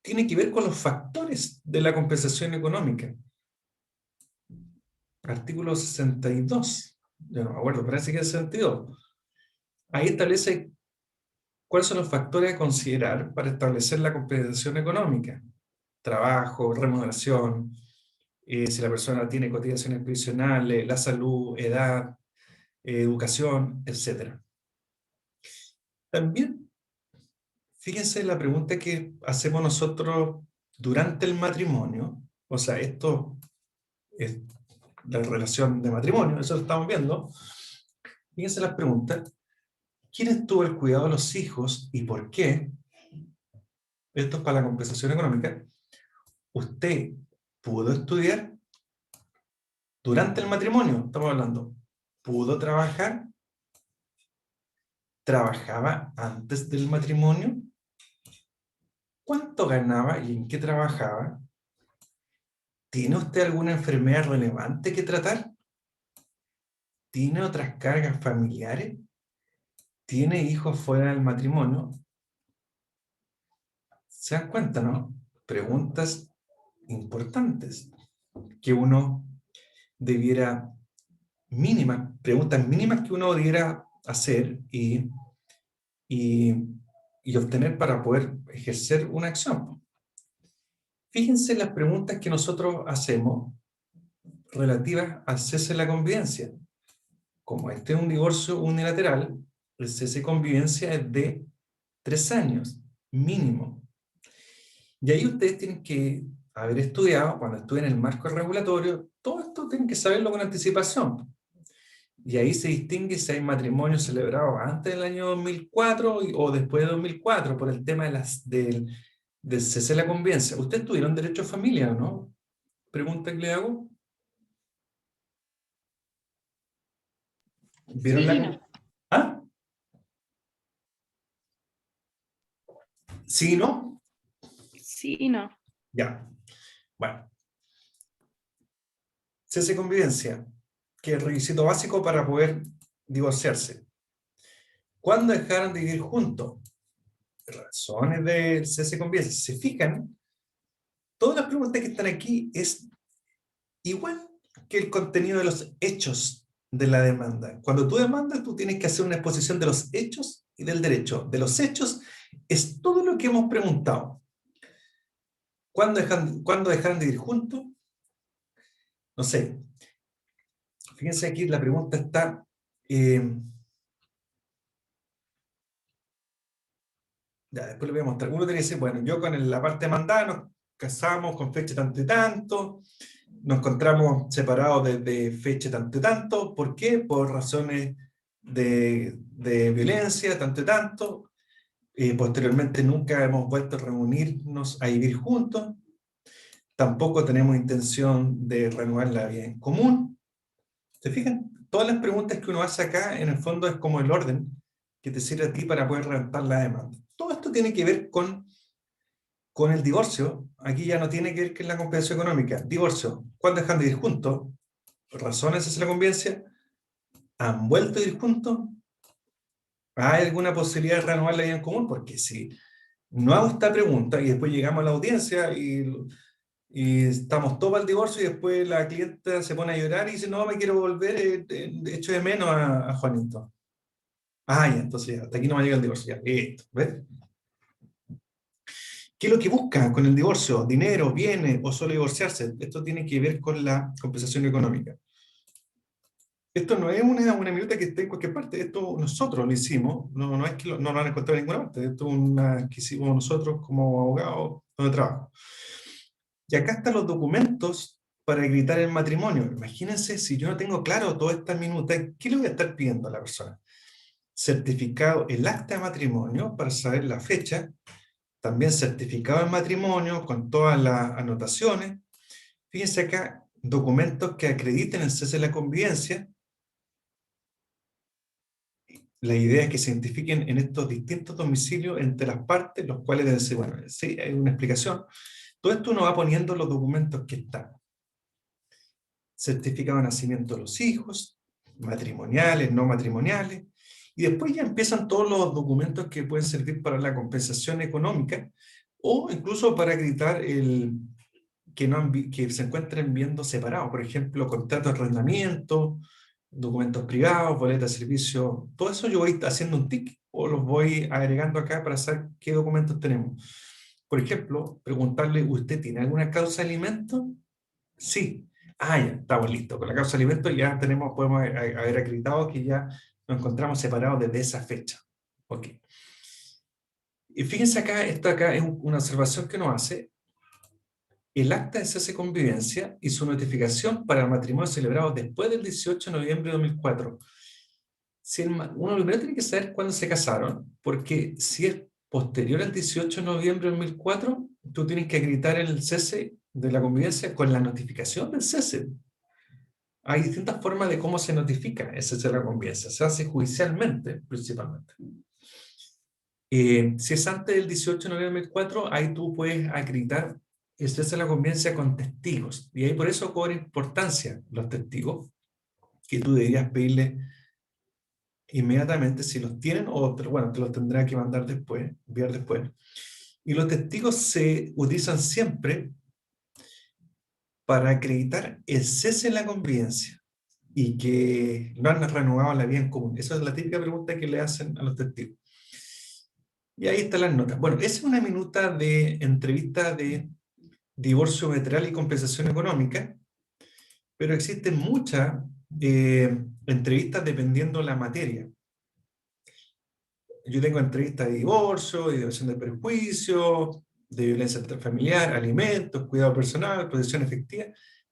tiene que ver con los factores de la compensación económica. Artículo 62. Yo no me acuerdo, parece que es 62. Ahí establece cuáles son los factores a considerar para establecer la compensación económica. Trabajo, remuneración, si la persona tiene cotizaciones previsionales, la salud, edad, educación, etc. También, fíjense la pregunta que hacemos nosotros durante el matrimonio, o sea, esto es la relación de matrimonio, eso lo estamos viendo. Fíjense las preguntas. ¿Quién tuvo el cuidado de los hijos y por qué? Esto es para la compensación económica. ¿Usted pudo estudiar durante el matrimonio? Estamos hablando. ¿Pudo trabajar? ¿Trabajaba antes del matrimonio? ¿Cuánto ganaba y en qué trabajaba? ¿Tiene usted alguna enfermedad relevante que tratar? ¿Tiene otras cargas familiares? ¿Tiene hijos fuera del matrimonio? ¿Se dan cuenta, no? Preguntas importantes que uno debiera, preguntas mínimas que uno debiera hacer y obtener para poder ejercer una acción. Fíjense las preguntas que nosotros hacemos relativas al cese de la convivencia. Como este es un divorcio unilateral, el cese de convivencia es de 3 años, mínimo. Y ahí ustedes tienen que haber estudiado, cuando estudien el marco regulatorio, todo esto tienen que saberlo con anticipación. Y ahí se distingue si hay matrimonio celebrado antes del año 2004 o después de 2004, por el tema del cese de la convivencia. ¿Ustedes tuvieron derecho a familia o no? Pregunta que le hago. ¿Vieron Sí, la... no. ¿Ah? ¿Sí, no? Sí, no. Ya. Bueno. Cese de convivencia, que es el requisito básico para poder divorciarse. ¿Cuándo dejaron de vivir juntos? Razones del cese de convivencia. Si se fijan, todas las preguntas que están aquí es igual que el contenido de los hechos de la demanda. Cuando tú demandas, tú tienes que hacer una exposición de los hechos y del derecho. De los hechos es todo lo que hemos preguntado. ¿Cuándo dejaron de vivir juntos? No sé. Fíjense aquí, la pregunta está... ya, después le voy a mostrar. Uno tiene que decir, bueno, yo con la parte demandada nos casamos con fecha tanto y tanto, nos encontramos separados desde fecha tanto y tanto. ¿Por qué? Por razones de violencia, tanto y tanto. Posteriormente nunca hemos vuelto a reunirnos a vivir juntos. Tampoco tenemos intención de renovar la vida en común. ¿Se fijan? Todas las preguntas que uno hace acá, en el fondo, es como el orden que te sirve a ti para poder redactar la demanda. Todo esto tiene que ver con el divorcio. Aquí ya no tiene que ver con la compensación económica. Divorcio, ¿cuándo dejan de vivir juntos? ¿Razones hacia la convivencia? ¿Han vuelto a vivir juntos? ¿Hay alguna posibilidad de renovar la vida en común? Porque si no hago esta pregunta y después llegamos a la audiencia y estamos todos al divorcio y después la clienta se pone a llorar y dice, no, me quiero volver, echo de menos a Juanito. Ah, ya, entonces ya, hasta aquí no me llega el divorcio, ya, listo, ¿ves? ¿Qué es lo que buscan con el divorcio? ¿Dinero, bienes o solo divorciarse? Esto tiene que ver con la compensación económica. Esto no es una minuta que esté en cualquier parte, esto nosotros lo hicimos, no es que no lo han encontrado en ninguna parte, esto es una que hicimos nosotros como abogados donde trabajo. Y acá están los documentos para acreditar el matrimonio. Imagínense si yo no tengo claro todas estas minutas, ¿qué le voy a estar pidiendo a la persona? Certificado, el acta de matrimonio para saber la fecha, también certificado de matrimonio con todas las anotaciones. Fíjense acá, documentos que acrediten el cese de la convivencia. La idea es que se identifiquen en estos distintos domicilios entre las partes, los cuales deben ser, bueno, sí, hay una explicación. Todo esto uno va poniendo los documentos que están. Certificado de nacimiento de los hijos, matrimoniales, no matrimoniales, y después ya empiezan todos los documentos que pueden servir para la compensación económica, o incluso para acreditar que se encuentren viendo separados, por ejemplo, contratos de arrendamiento, documentos privados, boletas de servicio, todo eso yo voy haciendo un tic o los voy agregando acá para saber qué documentos tenemos. Por ejemplo, preguntarle, ¿usted tiene alguna causa de alimento? Sí. Ah, ya, estamos listos. Con la causa de alimento ya podemos haber acreditado que ya nos encontramos separados desde esa fecha. Ok. Y fíjense acá, esto acá es una observación que nos hace. El acta de cese de convivencia y su notificación para el matrimonio celebrado después del 18 de noviembre de 2004. Uno primero tiene que saber cuándo se casaron, porque si es posterior al 18 de noviembre de 2004, tú tienes que acreditar el cese de la convivencia con la notificación del cese. Hay distintas formas de cómo se notifica el cese de la convivencia. Se hace judicialmente, principalmente. Si es antes del 18 de noviembre de 2004, ahí tú puedes acreditar el cese de la convivencia con testigos. Y ahí por eso cobra importancia los testigos, que tú deberías pedirle inmediatamente si los tienen, o bueno, te los tendrá que mandar después, enviar después. Y los testigos se utilizan siempre para acreditar el cese en la convivencia y que no han renovado la vida en común. Esa es la típica pregunta que le hacen a los testigos. Y ahí están las notas. Bueno, esa es una minuta de entrevista de divorcio bilateral y compensación económica, pero existen muchas entrevistas dependiendo la materia. Yo tengo entrevistas de divorcio, de evasión de perjuicio, de violencia intrafamiliar, alimentos, cuidado personal, protección efectiva,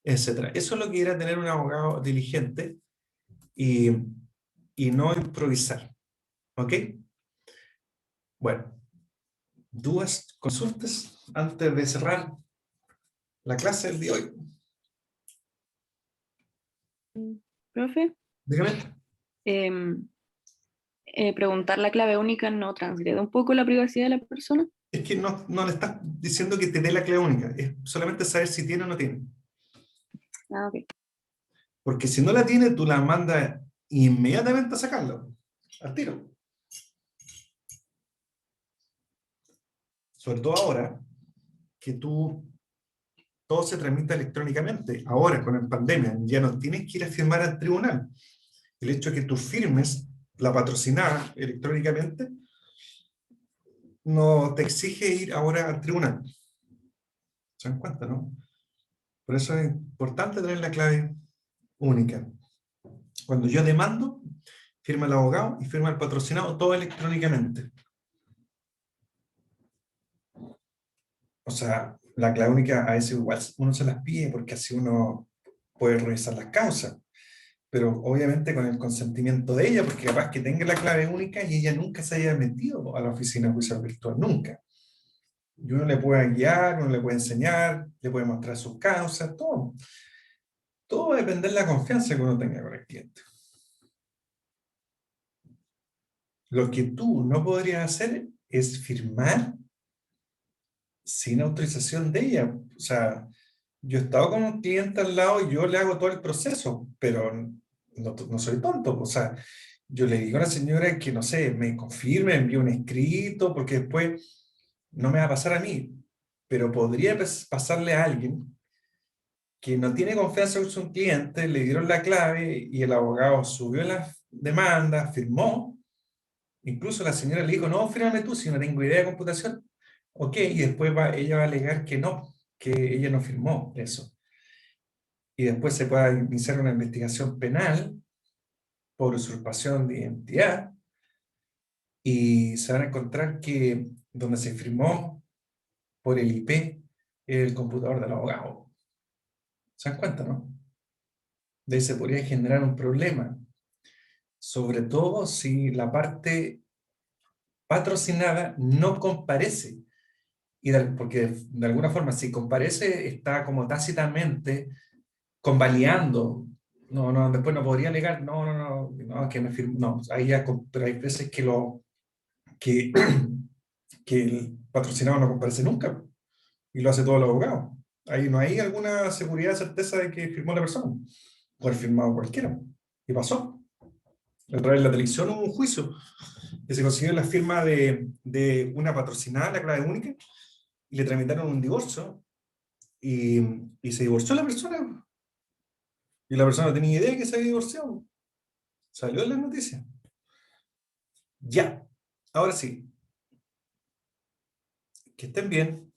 etc. Eso es lo que era tener un abogado diligente y no improvisar. ¿Ok? Bueno, dudas, consultas antes de cerrar la clase del día de hoy. Profe, Dígame. preguntar la clave única no transgrede un poco la privacidad de la persona. Es que no le estás diciendo que te dé la clave única, es solamente saber si tiene o no tiene. Ah, ok. Porque si no la tiene, tú la mandas inmediatamente a sacarla, al tiro. Sobre todo ahora, que todo se tramita electrónicamente. Ahora, con la pandemia, ya no tienes que ir a firmar al tribunal. El hecho de que tú firmes la patrocinada electrónicamente no te exige ir ahora al tribunal. ¿Se dan cuenta, no? Por eso es importante tener la clave única. Cuando yo demando, firma el abogado y firma el patrocinado, todo electrónicamente. O sea, la clave única a veces igual uno se las pide porque así uno puede revisar las causas. Pero obviamente con el consentimiento de ella, porque capaz que tenga la clave única y ella nunca se haya metido a la oficina judicial virtual, nunca. Y uno le puede guiar, uno le puede enseñar, le puede mostrar sus causas, todo. Todo va a depender de la confianza que uno tenga con el cliente. Lo que tú no podrías hacer es firmar sin autorización de ella. O sea, yo he estado con un cliente al lado y yo le hago todo el proceso, pero no soy tonto. O sea, yo le digo a la señora que, no sé, me confirme, me envíe un escrito, porque después no me va a pasar a mí, pero podría pasarle a alguien que no tiene confianza con su cliente, le dieron la clave y el abogado subió la demanda, firmó. Incluso la señora le dijo, no, fírmame tú si no tengo idea de computación. Ok, y después ella va a alegar que no, que ella no firmó eso. Y después se puede iniciar una investigación penal por usurpación de identidad y se van a encontrar que donde se firmó por el IP es el computador del abogado. ¿Se dan cuenta, no? De ahí se podría generar un problema, sobre todo si la parte patrocinada no comparece. Porque de alguna forma, si comparece, está como tácitamente convalidando. Después no podría alegar, no, que me firmó. No, ahí ya, pero hay veces que, que el patrocinado no comparece nunca y lo hace todo el abogado. Ahí no hay alguna seguridad, certeza de que firmó la persona. Puede haber firmado cualquiera. Y pasó. En la televisión hubo un juicio que se consiguió la firma de una patrocinada, la clave única, y le tramitaron un divorcio y se divorció la persona. Y la persona no tenía idea que se había divorciado. Salió en las noticias. Ya. Ahora sí. Que estén bien.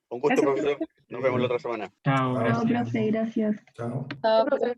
Un gusto, Gracias, profesor. Nos vemos la otra semana. Chao, Chao. chao, gracias. profe, gracias. Chao. Chao, profe.